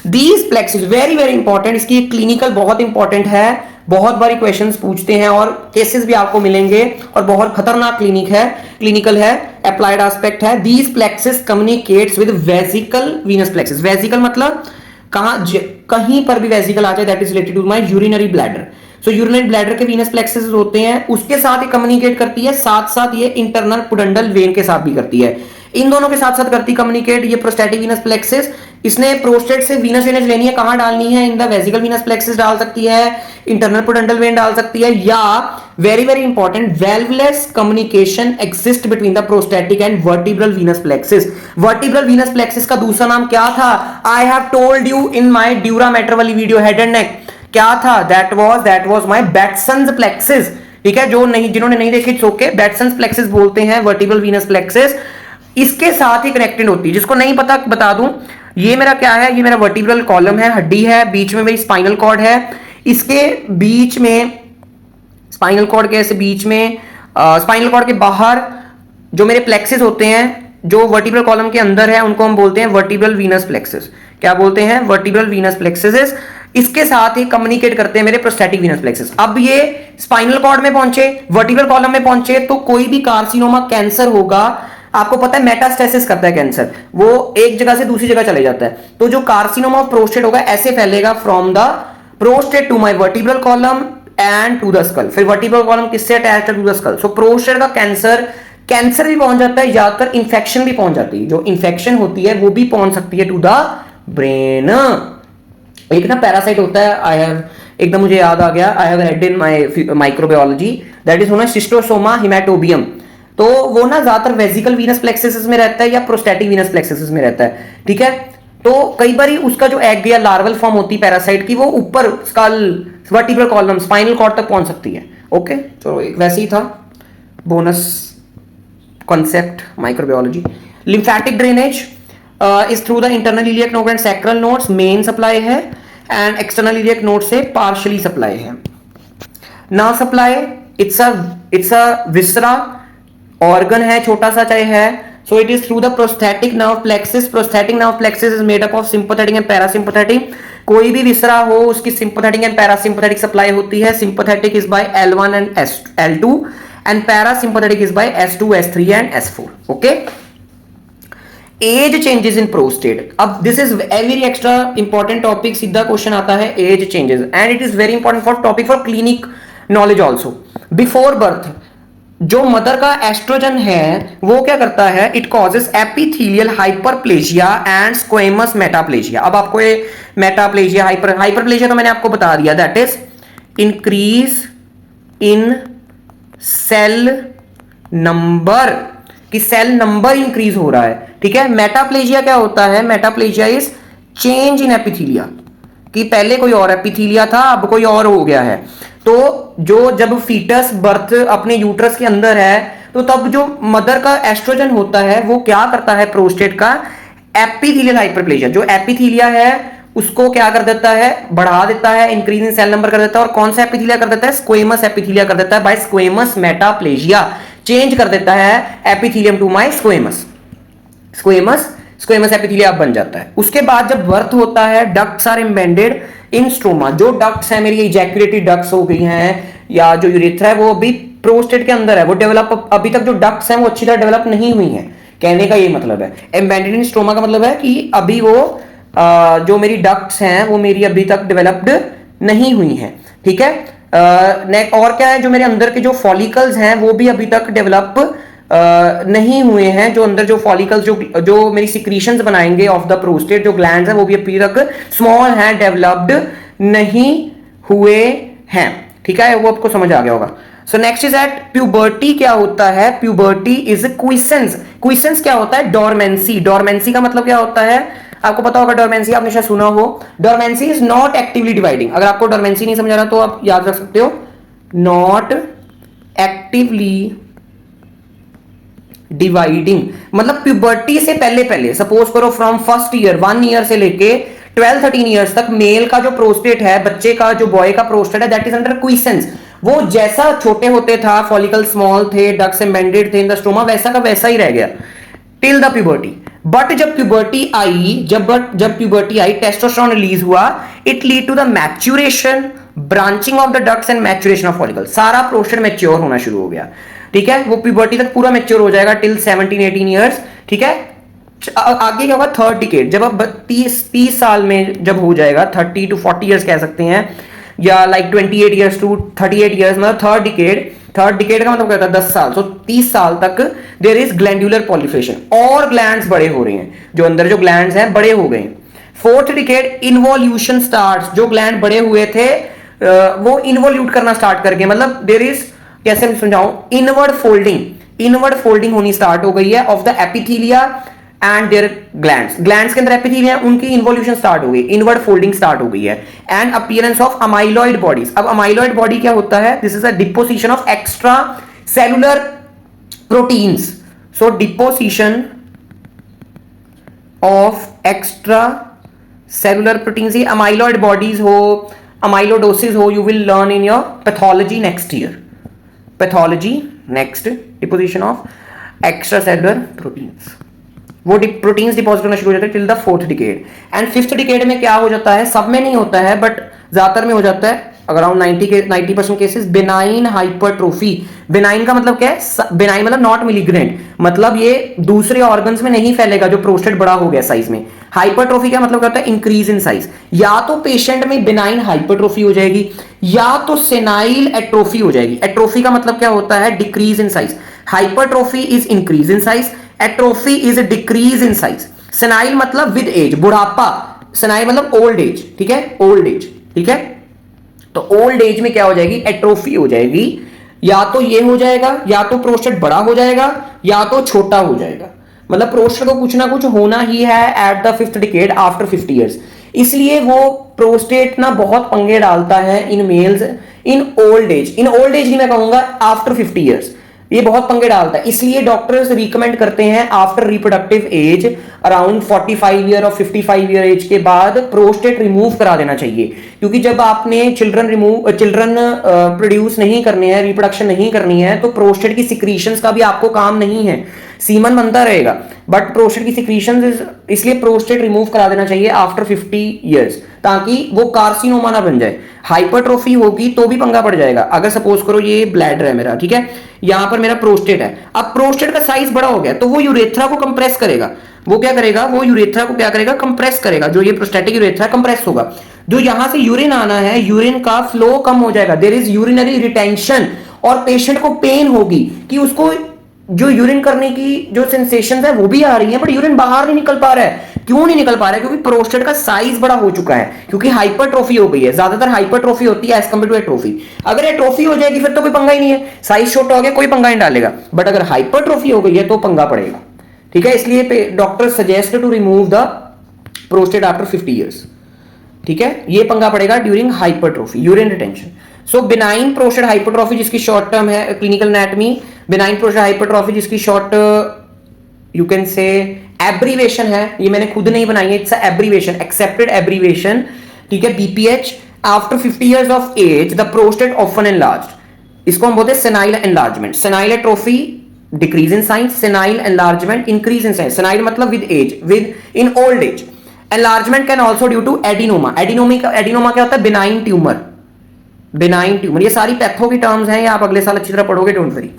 A: These plexuses very important. इसकी क्लिनिकल बहुत इंपॉर्टेंट है, बहुत बारी क्वेश्चंस पूछते हैं और केसेस भी आपको मिलेंगे, और बहुत खतरनाक क्लिनिकल है, अप्लाइड एस्पेक्ट है। These plexuses communicates with vesical venous plexuses. Vesical मतलब कहीं पर भी वेसिकल आ जाए, that is related to my urinary bladder. So urinary bladder के वीनस प्लेक्सेस होते हैं, उसके साथ ही कम्युनिकेट करती है, साथ साथ ये इंटरनल पुडंडल वेन के साथ भी करती है। इन दोनों के साथ साथ करती कम्युनिकेट ये प्रोस्टेटिक वीनस प्लेक्सेस। इसने प्रोस्टेट से वीनस ड्रेनेज लेनी है, कहां डालनी है? In the vesical venous plexuses डाल सकती है, इंटरनल पुडंडल वेन डाल सकती है, या very important, valveless communication exist between the prostatic and vertebral venous plexuses. Vertebral venous plexuses का दूसरा नाम क्या था? I have told you in my dura mater वाली वीडियो, हेड एंड नेक। क्या था? That was my Batson's plexuses, ठीक है। जिन्होंने नहीं देखी, इट्स ओके। बैटसन्स प्लेक्सेस बोलते हैं वर्टिब्रल वीनस प्लेक्सेस। इसके साथ ही कनेक्टेड होती है, जिसको नहीं पता बता दूं, ये मेरा क्या है? ये मेरा वर्टिब्रल कॉलम है, हड्डी है, बीच में मेरी स्पाइनल कॉर्ड है, इसके बीच में स्पाइनल कॉर्ड के ऐसे बीच में, स्पाइनल कॉर्ड के बाहर जो मेरे प्लेक्सेस होते हैं जो वर्टिब्रल कॉलम के अंदर है उनको हम बोलते हैं वर्टिब्रल वीनस प्लेक्सेस। क्या बोलते हैं? Vertebral venous plexuses. इसके साथ ही कम्युनिकेट करते हैं मेरे प्रोस्टैटिक वीनस प्लेक्सेस। अब ये स्पाइनल कॉर्ड में पहुंचे, वर्टिब्रल कॉलम में पहुंचे, तो कोई भी कार्सिनोमा कैंसर होगा, आपको पता है मेटास्टेसिस करता है कैंसर, वो एक जगह से दूसरी जगह चले जाता है। तो जो कार्सिनोमा ऑफ प्रोस्टेट होगा ऐसे फैलेगा from the prostate to my vertebral column and to the skull. फिर वर्टिब्रल कॉलम किससे अटैच्ड है? To the skull. So prostate का कैंसर भी पहुंच जाता है, ज्यादातर इंफेक्शन भी पहुंच जाती है, जो इंफेक्शन होती है वो भी पहुंच सकती है टू द ब्रेन। एक ना पैरासाइट होता है, आई हैव एकदम मुझे याद आ गया, I have read in my microbiology, that is known as Schistosoma haematobium. तो वो ना ज्यादातर वेसिकल वीनस प्लेक्सेस में रहता है या प्रोस्टैटिक वीनस प्लेक्सेस में रहता है, ठीक है। तो कई बार उसका जो एग या लार्वल फॉर्म होती है पैरासाइट की, वो ऊपर skull, vertebral column, spinal cord तक पहुंच सकती है। ओके, चलो एक वैसे ही था bonus concept microbiology. Lymphatic drainage is through the internal iliac node and sacral nodes, main supply है, एंड एक्सटर्नल इलियक नोड से पार्शियली सप्लाई है। ना supply, it's a viscera, organ है, छोटा सा चाहे है। So it is through the prosthetic nerve plexus. Prosthetic nerve plexus is made up of sympathetic and parasympathetic. कोई भी विसरा हो उसकी सिंपैथेटिक एंड पैरासिम्पैथेटिक सप्लाई होती है। Sympathetic is by L1 and L2 and parasympathetic is by S2, S3 and S4। Okay, age changes in prostate. अब this is very extra important topic, सीधा क्वेश्चन आता है age changes, and it is very important for topic for clinic knowledge also. Before birth जो मदर का एस्ट्रोजन है वो क्या करता है? It causes epithelial hyperplasia and squamous metaplasia. अब आपको ये मेटाप्लेजिया, हाइपरप्लेजिया तो मैंने आपको बता दिया, that is increase in cell number, कि सेल नंबर इंक्रीज हो रहा है, ठीक है। मेटाप्लेजिया क्या होता है? Metaplasia is change in epithelia, कि पहले कोई और एपिथेलिया था अब कोई और हो गया है। तो जो जब फीटस बर्थ अपने यूट्रस के अंदर है, तो तब जो मदर का एस्ट्रोजन होता है वो क्या करता है? प्रोस्टेट का एपिथेलियल हाइपरप्लेजिया, जो एपिथेलिया है उसको क्या कर देता है? बढ़ा देता है, इंक्रीज इन सेल नंबर कर देता है। और कौन सा एपिथेलिया कर देता है? स्क्वेमस एपिथेलिया कर देता है बाय स्क्वेमस मेटाप्लेजिया। चेंज कर देता है epithelium to my squamous epithelia बन जाता है। उसके बाद जब बर्थ होता है, ducts are embedded in stroma. जो डक्ट्स है मेरी इजैक्यूलेटरी डक्ट्स हो गई हैं, या जो यूरेथ्रा है वो अभी प्रोस्टेट के अंदर है, वो डेवलप, अभी तक जो डक्ट्स हैं वो अच्छी तरह डेवलप नहीं हुई हैं, कहने का ये मतलब है। एम्बेडेड इन स्ट्रोमा का मतलब है कि अभी वो जो मेरी डक्ट्स हैं वो मेरी अभी तक डेवलप्ड नहीं हुई हैं, ठीक है। और क्या है? जो मेरे अंदर के जो फॉलिकल्स हैं वो भी अभी तक डेवलप नहीं हुए हैं। जो अंदर जो फॉलिकल्स जो मेरी सिक्रीशंस बनाएंगे ऑफ द प्रोस्टेट, जो ग्लैंड्स हैं वो भी अभी तक स्मॉल हैं, डेवलप्ड नहीं हुए हैं, ठीक है। वो आपको समझ आ गया होगा। सो नेक्स्ट इज एट प्यूबर्टी। क्या होता है? Puberty is क्विसेंस। क्विसेंस क्या होता है? डोरमेंसी। डोरमेंसी का मतलब क्या होता है? आपको पता होगा डोरमेंसी, आपने शायद सुना हो। Dormancy is not actively dividing. अगर आपको डोरमेंसी नहीं समझ आ रहा तो आप याद रख सकते हो, नॉट एक्टिवली डिवाइडिंग। मतलब प्यूबर्टी से पहले पहले, सपोज करो फ्रॉम फर्स्ट ईयर, 1 ईयर से लेके 12-13 ईयर्स तक मेल का जो प्रोस्टेट है, बच्चे का जो बॉय का प्रोस्टेट है, दैट इज अंडर क्विसेंस। वो जैसा छोटे होते था, फॉलिकल स्मॉल थे, डक्ट्स एम्बेडेड थे इन द स्टोमा, वैसा का वैसा ही रह गया टिल द प्यूबर्टी। बट जब प्यूबर्टी आई, जब प्यूबर्टी आई, टेस्टोस्टेरोन रिलीज हुआ, it lead to the maturation, branching of the ducts and maturation of follicle. सारा प्रोस्टेट मैच्योर होना शुरू हो गया, ठीक है। वो प्यूबर्टी तक पूरा मैच्योर हो जाएगा टिल 17-18 ईयर्स, ठीक है। आगे क्या होगा? थर्ड डिकेड, जब अब 30 साल में जब हो जाएगा, 30 to 40 ईयर्स कह सकते हैं, या लाइक 28 ईयर्स टू 38 ईयर्स, मतलब थर्ड डिकेड का मतलब क्या होता है? 10 साल। सो 30 साल तक देयर इज ग्लैंडुलर पॉलिफेशन, और ग्लैंड्स बड़े हो रहे हैं, जो अंदर जो ग्लैंड्स हैं बड़े हो गए। Fourth decade involution starts. जो ग्लैंड बड़े हुए थे वो इन्वोल्यूट करना स्टार्ट कर गए, मतलब देयर इज, कैसे मैं समझाऊं, इनवर्ड फोल्डिंग होनी स्टार्ट हो गई है of the epithelia and their glands के अंदर एपिथेलिया, उनकी इन्वोल्यूशन स्टार्ट हो गई, इनवर्ड फोल्डिंग स्टार्ट हो गई है। And appearance of amyloid bodies. अब अमाइलॉइड बॉडी क्या होता है? This is a deposition of extra cellular proteins. So deposition of extra cellular proteins, ये अमाइलॉइड बॉडीज हो amyloidosis हो, you will learn in your pathology next year. Pathology next, deposition of extracellular proteins. वो प्रोटीन्स डिपॉजिट होना शुरू हो जाता है till the 4th decade. And 5th decade में क्या हो जाता है, सब में नहीं होता है बट ज्यादातर में हो जाता है, around 90% cases, benign hypertrophy. Benign का मतलब क्या है, बिनाइन मतलब नॉट मिलिग्रेंट, मतलब ये दूसरे ऑर्गन्स में नहीं फैलेगा जो प्रोस्टेट बड़ा हो गया साइज में. हाइपरट्रोफी का मतलब क्या होता है, इंक्रीज इन साइज. या तो पेशेंट में बिनाइन हाइपरट्रोफी हो जाएगी या तो सेनाइल एट्रोफी हो जाएगी. एट्रोफी का मतलब क्या होता है, decrease in size. Hypertrophy is increase in size, atrophy is decrease in size. Senile मतलब विद एज, बुढ़ापा. सेनाइल मतलब ओल्ड एज, ठीक है, ओल्ड एज, ठीक है. तो ओल्ड एज में क्या हो जाएगी, एट्रोफी हो जाएगी. या तो ये हो जाएगा, या तो प्रोस्टेट बड़ा हो जाएगा या तो छोटा हो जाएगा. मतलब प्रोस्टेट को कुछ ना कुछ होना ही है at the 5th decade after 50 years. इसलिए वो प्रोस्टेट ना बहुत पंगे डालता है in males in old as. In old as नहीं मैं कहूंगा, आफ्टर 50 इयर्स ये बहुत पंगे डालता है. इसलिए डॉक्टर्स रिकमेंड करते हैं after reproductive age around 45 year और 55 ईयर एज के बाद प्रोस्टेट रिमूव करा देना चाहिए. क्योंकि जब आपने चिल्ड्रन प्रोड्यूस नहीं करने हैं, रिप्रोडक्शन नहीं करनी है, तो प्रोस्टेट की सिक्रीशंस का भी आपको काम नहीं है, सीमन बनता रहेगा बट प्रोस्टेट की सिक्रीशंस, इसलिए प्रोस्टेट रिमूव करा देना चाहिए आफ्टर 50 इयर्स ताकि वो कार्सिनोमा ना बन जाए. हाइपरट्रोफी होगी तो भी पंगा पड़ जाएगा. अगर सपोज करो ये ब्लैडर है मेरा, ठीक है, यहां पर मेरा प्रोस्टेट है. अब प्रोस्टेट का साइज बड़ा हो गया तो वो यूरेथ्रा को कंप्रेस करेगा. वो क्या करेगा, वो यूरेथ्रा को क्या करेगा, कंप्रेस करेगा. जो ये प्रोस्टेटिक यूरेथ्रा कंप्रेस होगा. जो यहां से यूरिन आना है, यूरिन का फ्लो कम हो जाएगा. देयर इज यूरिनरी रिटेंशन और पेशेंट को पेन होगी कि उसको जो यूरिन करने की जो सेंसेशंस है वो भी आ रही है बट यूरिन बाहर नहीं निकल पा रहा है. क्यों नहीं निकल पा रहा है, क्योंकि प्रोस्टेट का साइज बड़ा हो चुका है, क्योंकि हाइपरट्रोफी हो गई है. ज्यादातर हाइपरट्रोफी होती है एज कंपेयर टू एट्रोफी. अगर एट्रोफी हो जाएगी फिर तो कोई पंगा ही नहीं है, साइज छोटा हो गया कोई पंगा नहीं डालेगा. बट अगर हाइपरट्रोफी हो गई है तो पंगा पड़ेगा, ठीक है. इसलिए doctor suggest to remove the prostate after 50 years, ठीक है. ये पंगा पड़ेगा during hypertrophy, urine retention. So benign prostate hypertrophy जिसकी शॉर्ट टर्म है clinical anatomy, benign prostate hypertrophy जिसकी short you can say abbreviation है, ये मैंने खुद नहीं बनाई है, इट्स एब्रीवेशन, एक्सेप्टेड एब्रीवेशन, ठीक है, BPH. After 50 years of age the prostate often enlarged, इसको हम बोलते हैं senile enlargement. Senile atrophy decrease in size, senile enlargement increase in size. Senile मतलब with age, with in old age. Enlargement can also due to adenoma. Adenoma क्या होता है, बिनाइन ट्यूमर. बिनाइन ट्यूमर, ये सारी पैथो की टर्म्स हैं, ये आप अगले साल अच्छी तरह पढ़ोगे, don't worry.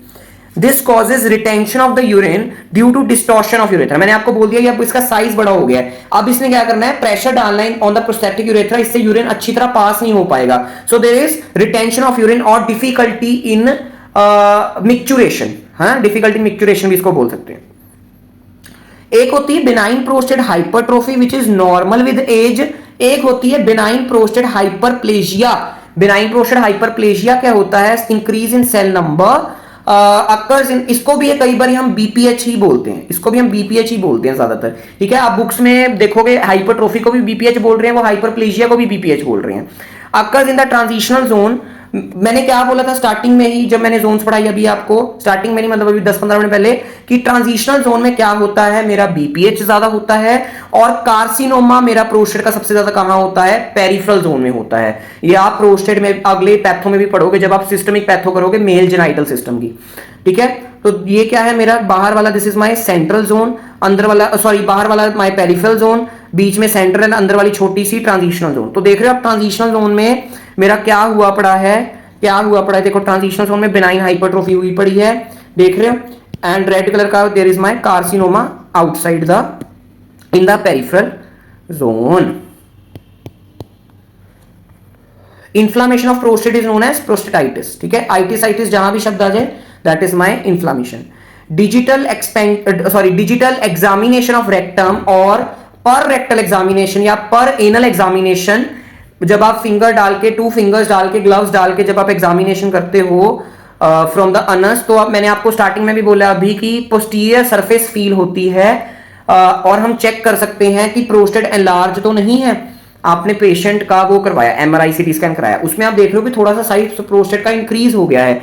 A: This causes retention of the urine due to distortion of urethra. मैंने आपको बोल दिया अब इसका साइज बड़ा हो गया है, अब इसने क्या करना है, प्रेशर डालना है ऑन द प्रोस्टेटिक यूरेथ्रा, इससे यूरिन अच्छी तरह पास नहीं हो पाएगा. So there is retention of urine और डिफिकल्टी इन मिक्चुरेशन. हाँ, डिफिकल्टी इन मिक्चुरेशन भी इसको बोल सकते हैं. एक होती है benign prostate hypertrophy which is normal with age. एक होती है benign prostate hyperplasia. Benign prostate hyperplasia क्या होता है, increase in cell number occurs in, इसको भी कई बार हम बीपीएच ही बोलते हैं, इसको भी हम बीपीएच ही बोलते हैं ज्यादातर, ठीक है. आप बुक्स में देखोगे हाइपरट्रोफी को भी बीपीएच बोल रहे हैं, वो हाइपरप्लेजिया को भी बीपीएच बोल रहे हैं. Occurs in the transitional zone. मैंने क्या बोला था स्टार्टिंग में ही जब मैंने जोन्स पढ़ाई, अभी आपको स्टार्टिंग में नहीं मतलब अभी 10-15 मिनट पहले, कि ट्रांजिशनल जोन में क्या होता है, मेरा बीपीएच ज्यादा होता है और कार्सिनोमा मेरा प्रोस्टेट का सबसे ज्यादा कहां होता है, पेरिफेरल जोन में होता है. ये आप प्रोस्टेट में अगले पैथो में भी पढ़ोगे जब आप सिस्टमिक पैथो करोगे मेल जेनाइटल सिस्टम की, ठीक है. तो ये क्या है मेरा बाहर वाला, this is my central zone, अंदर वाला सॉरी बाहर वाला माय पेरिफेरल जोन, बीच में सेंट्रल, अंदर वाली छोटी सी ट्रांजिशनल जोन. तो देख रहे हो आप ट्रांजिशनल जोन में मेरा क्या हुआ पड़ा है, क्या हुआ पड़ा है, देखो ट्रांजिशनल जोन में बिनाइन हाइपरट्रोफी हुई पड़ी है, देख रहे हो. एंड रेड कलर का there is my carcinoma outside the in the peripheral zone. Inflammation of prostate is known as prostatitis, ठीक है. आइटिस जहां भी शब्द आ जाए that is my inflammation. Digital examination of rectum और पर रेक्टल एग्जामिनेशन या पर एनल एग्जामिनेशन, जब आप फिंगर डाल के 2 फिंगर्स डाल के ग्लव्स डाल के जब आप एग्जामिनेशन करते हो फ्रॉम द अनस, तो अब मैंने आपको स्टार्टिंग में भी बोला अभी कि पोस्टीरियर सरफेस फील होती है और हम चेक कर सकते हैं कि प्रोस्टेट एनलार्ज तो नहीं है. आपने पेशेंट का वो करवाया, एमआरआई सीटी स्कैन कराया, उसमें आप देख रहे हो कि थोड़ा सा साइज प्रोस्टेट का इंक्रीज हो गया है,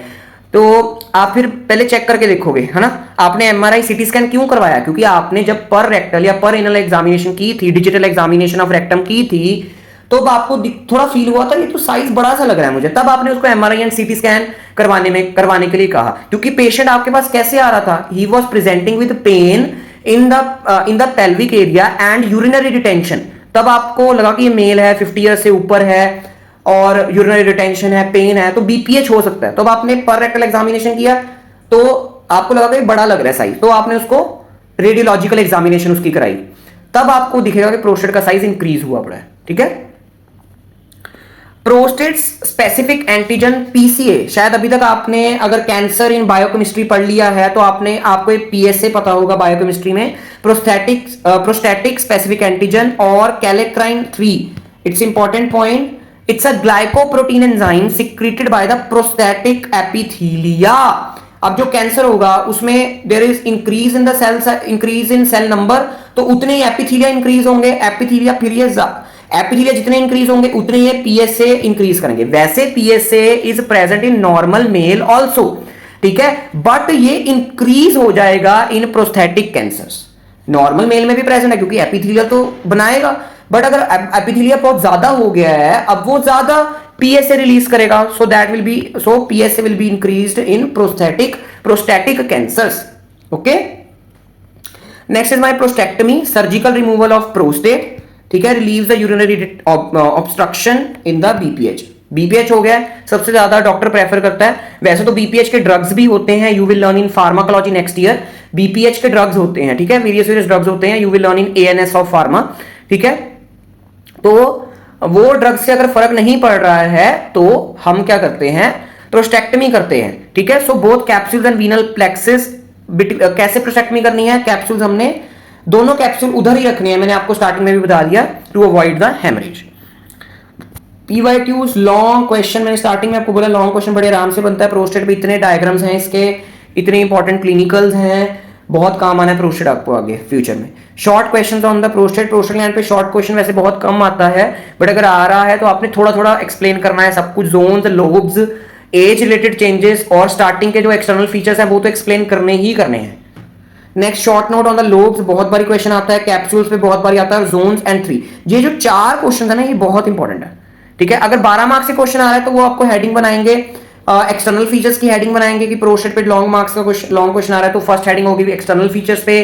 A: तो आप फिर पहले चेक करके देखोगे, है ना. आपने एमआरआई सीटी स्कैन क्यों करवाया, क्योंकि आपने जब पर रेक्टल या पर एनल एग्जामिनेशन की थी, डिजिटल एग्जामिनेशन ऑफ रेक्टम की थी, तो अब आपको थोड़ा फील हुआ था ये तो साइज बड़ा सा लग रहा है मुझे, तब आपने उसको एमआरआई एंड सीटी स्कैन करवाने के लिए कहा, क्योंकि पेशेंट आपके पास कैसे आ रहा था, he was presenting with pain in the pelvic area and urinary retention. तब आपको लगा कि ये मेल है, 50 ईयर से ऊपर है और यूरिनरी रिटेंशन है, पेन है, तो बीपीएच हो सकता है। तो अब आपने पर रेक्टल एग्जामिनेशन किया तो आपको लगा कि बड़ा लग रहा है साइज, तो आपने उसको रेडियोलॉजिकल एग्जामिनेशन उसकी कराई, तब आपको दिखेगा कि प्रोस्टेट का साइज इंक्रीज हुआ पड़ा है। ठीक है, प्रोस्टेट स्पेसिफिक एंटीजन पीसीए, शायद अभी तक आपने अगर कैंसर इन बायोकेमिस्ट्री पढ़ लिया है तो आपको पीएसए पता होगा बायोकेमिस्ट्री में, प्रोस्टैटिक स्पेसिफिक एंटीजन और kallikrein 3, it's important point, it's a glycoprotein enzyme secreted by the prostatic epithelia. अब जो कैंसर होगा उसमें there is increase in the cells, increase in cell number, तो उतने ही एपिथीलिया इंक्रीज होंगे, एपिथीलिया जितने इंक्रीज होंगे उतने ही पीएसए इंक्रीज करेंगे। वैसे PSA is present in normal male also, ठीक है, बट ये इंक्रीज हो जाएगा in prosthetic cancers. Normal male में भी प्रेजेंट है क्योंकि एपिथीलिया तो बनाएगा, बट अगर एपिथीलिया बहुत ज्यादा हो गया है अब वो ज्यादा पीएसए रिलीज करेगा, so PSA will be increased in prostatic cancers. Okay, next is my prostatectomy, surgical removal of prostate, ठीक है, relieves the urinary obstruction in the BPH. BPH हो गया सबसे ज्यादा डॉक्टर प्रेफर करता है, वैसे तो बीपीएच के ड्रग्स भी होते हैं, you will learn in pharmacology next year, BPH के ड्रग्स होते हैं, ठीक है, वेरियस ड्रग्स होते हैं, you will learn in ANS of pharma, ठीक है। तो वो ड्रग से अगर फर्क नहीं पड़ रहा है तो हम क्या करते हैं, प्रोस्टेक्टमी करते हैं, ठीक है। So both capsules and वीनल plexus, कैसे प्रोस्टेक्टमी करनी है, कैप्सूल्स हमने दोनों कैप्सूल उधर ही रखनी है, मैंने आपको स्टार्टिंग में भी बता दिया, to avoid the haemorrhage. PYQs long question, मैंने स्टार्टिंग में आपको बोला लॉन्ग क्वेश्चन बड़े आराम से बनता है, प्रोस्टेट पे इतने डायग्राम्स हैं इसके, इतने इंपॉर्टेंट क्लिनिकल्स हैं, बहुत काम आना है प्रोस्टेट आपको आगे फ्यूचर में। Short questions on the prostate gland पे शॉर्ट क्वेश्चन वैसे बहुत कम आता है, बट अगर आ रहा है तो आपने थोड़ा थोड़ा एक्सप्लेन करना है सब कुछ, zones, lobes, age related changes और स्टार्टिंग के जो एक्सटर्नल फीचर्स हैं वो तो एक्सप्लेन करने ही करने हैं। Next short note on the lobes, बहुत बारी क्वेश्चन आता है, कैप्सूल्स पे बहुत बारी आता है, जोन्स एंड 3, ये जो 4 क्वेश्चन है ना ये बहुत इंपॉर्टेंट है, ठीक है। अगर 12 मार्क्स से क्वेश्चन आ रहा है तो वो आपको हेडिंग बनाएंगे, एक्सटर्नल फीचर्स की हेडिंग बनाएंगे कि प्रोस्टेट पे लॉन्ग मार्क्स का लॉन्ग क्वेश्चन आ रहा है तो फर्स्ट हेडिंग होगी एक्सटर्नल फीचर्स पे,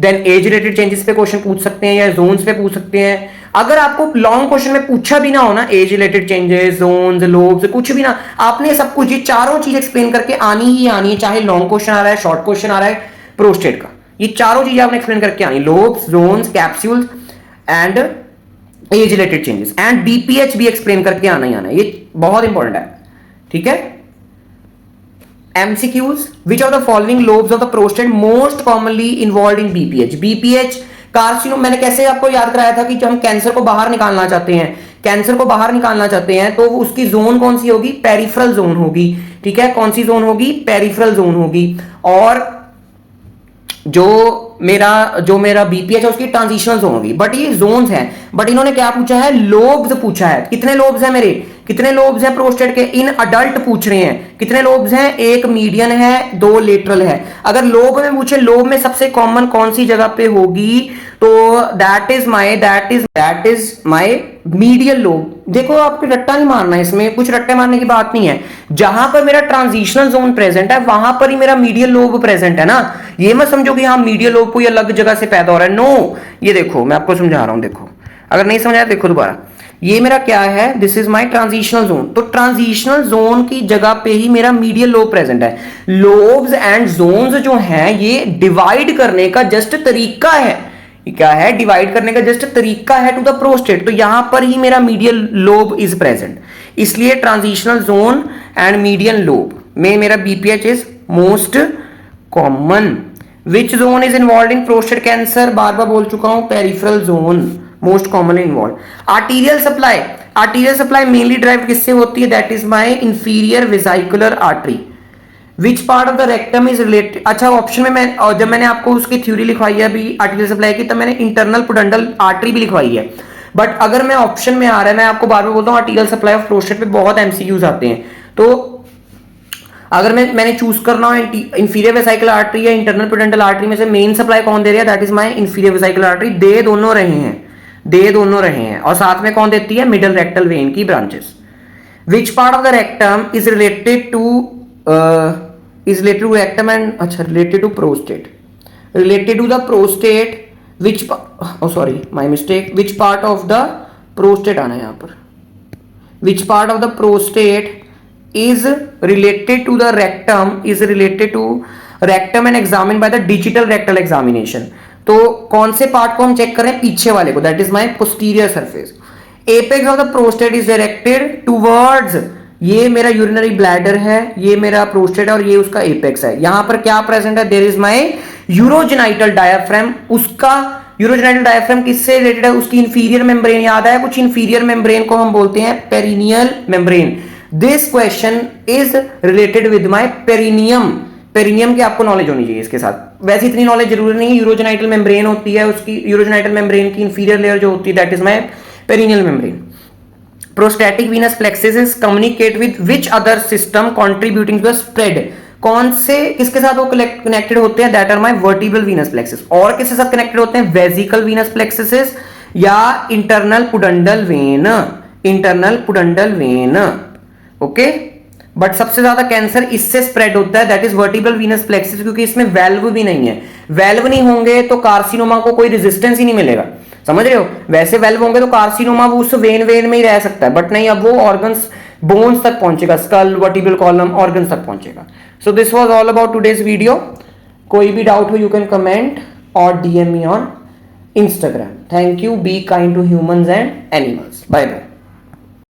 A: देन एज रिलेटेड चेंजेस पे क्वेश्चन पूछ सकते हैं या जोन्स पे पूछ सकते हैं। अगर आपको लॉन्ग क्वेश्चन में पूछा भी ना हो ना, age related changes, zones, lobes, कुछ भी ना, आपने सब कुछ ये चारों चीज एक्सप्लेन करके आनी ही आनी है, चाहे लॉन्ग क्वेश्चन आ रहा है, शॉर्ट क्वेश्चन आ रहा है प्रोस्टेट का, ये चारों चीजें आपने एक्सप्लेन करके आनी, lobes, zones, capsules and age related changes, and BPH भी एक्सप्लेन करके आना ही आना है, ये बहुत इंपॉर्टेंट है, ठीक है। MCQs, which of the following lobes of the prostate most commonly involved in BPH? BPH कार्सिनोम, मैंने कैसे आपको याद कराया था कि जब हम कैंसर को बाहर निकालना चाहते हैं, तो उसकी जोन कौन सी होगी, पेरिफेरल जोन होगी, ठीक है, कौन सी जोन होगी, पेरिफेरल जोन होगी। और जो मेरा बीपीएच है उसकी ट्रांजिशनल जोन होगी, बट ये जोन्स हैं, बट इन्होंने क्या पूछा है, लोब्स पूछा है। कितने लोब्स हैं मेरे, कितने लोब्स हैं प्रोस्टेट के, इन अडल्ट पूछ रहे हैं, कितने लोब्स हैं, एक मीडियन है, 2 लेटरल है। अगर लोब में पूछे, लोब में सबसे कॉमन कौन सी जगह पे होगी, तो that is my medial lobe. देखो आपको रट्टा नहीं मारना, इसमें कुछ रट्टे मारने की बात नहीं है, जहां पर मेरा ट्रांजिशनल जोन प्रेजेंट है वहां पर ही मेरा मीडियल लोब प्रेजेंट है ना, ये मत समझो कि हाँ मीडियल लोब कोई अलग जगह से पैदा हो रहा है, नो, ये देखो मैं आपको समझा रहा हूं, देखो अगर नहीं समझ आया देखो दोबारा, ये मेरा क्या है, this is my transitional zone, तो ट्रांजिशनल जोन की जगह पे ही मेरा मीडियल लोब प्रेजेंट है। लोब्स एंड जोन्स जो हैं ये डिवाइड करने का जस्ट तरीका है, क्या है, डिवाइड करने का जस्ट तरीका है टू द प्रोस्टेट, तो यहां पर ही मेरा मीडियल लोब इज प्रेजेंट, इसलिए transitional zone and median lobe में मेरा BPH is most common. Which zone is involve in prostate cancer, बार बार बोल चुका हूं, peripheral zone most commonly involve. Arterial supply mainly drive किससे होती है, that is my inferior vesicular artery. Which part of the rectum is related, अच्छा ऑप्शन में मैं जब मैंने आपको उसकी थ्योरी लिखवाई है अभी आर्टीरियल सप्लाई की, तब मैंने इंटरनल पुडेंडल आर्टरी भी लिखवाई है, बट अगर मैं ऑप्शन में आ रहा है, मैं आपको बार बार बोलता हूँ आर्टीरियल सप्लाई ऑफ प्रोस्टेट पे बहुत एमसीक्यूज आते हैं, तो अगर मैंने चूज करना हो इंफीरियर वेसिकुलर आर्टरी या इंटरनल पुडेंडल आर्टरी में से मेन सप्लाई कौन दे रहा है, that is my inferior vesicular artery, दे दोनों रहे हैं, दे दोनों रहे हैं, और साथ में कौन देती है, मिडल रेक्टल वेन की branches. Which part of the rectum is related to rectum and, अच्छा related to prostate, related to the prostate, which oh sorry my mistake, which part of the prostate आना है यहाँ पर, which part of the prostate is related to the rectum, is related to rectum and examined by the digital rectal examination। तो कौन से पार्ट को हम चेक कर रहे हैं, पीछे वाले को, that is my posterior surface। apex of the prostate is directed towards, ये मेरा यूरिनरी ब्लैडर है, ये मेरा प्रोस्टेट है, और ये उसका एपेक्स है। यहां पर क्या प्रेजेंट है, there is my urogenital diaphragm. उसका यूरोजेनाइटल डायाफ्राम किससे रिलेटेड है, उसकी इंफीरियर मेम्ब्रेन याद है, कुछ इंफीरियर मेम्ब्रेन को हम बोलते हैं perineal membrane. This question is related with my perineum. Perineum की आपको नॉलेज होनी चाहिए इसके साथ, वैसे इतनी नॉलेज जरूरी नहीं है। यूरोजेनाइटल मेम्ब्रेन होती है, उसकी यूरोजेनाइटल मेम्ब्रेन की इंफीरियर लेयर जो होती है that is my perineal membrane. Prostatic venous plexuses communicate with which other system contributing to the spread. कौन से किसके साथ वो कनेक्टेड होते हैं, that are my vertebral venous plexuses. और किसके साथ कनेक्टेड होते हैं, वेसिकल वीनस प्लेक्सेस या internal pudendal vein, internal pudendal vein. Okay, but सबसे ज्यादा कैंसर इससे स्प्रेड होता है, that is vertebral venous plexus, क्योंकि इसमें वेल्व भी नहीं है। वेल्व नहीं होंगे तो कार्सिनोमा को कोई रेजिस्टेंस ही नहीं मिलेगा, समझ रहे हो। वैसे वेल्व होंगे तो कार्सिनोमा वो उस वेन में ही रह सकता है, बट नहीं, अब वो ऑर्गन्स बोन्स तक पहुंचेगा, स्कल, वर्टिब्रल कॉलम, ऑर्गन्स तक पहुंचेगा। So this was all about today's video. कोई भी डाउट हो यू कैन कमेंट और DM me on Instagram। Thank you. Be kind to humans and animals. Bye bye.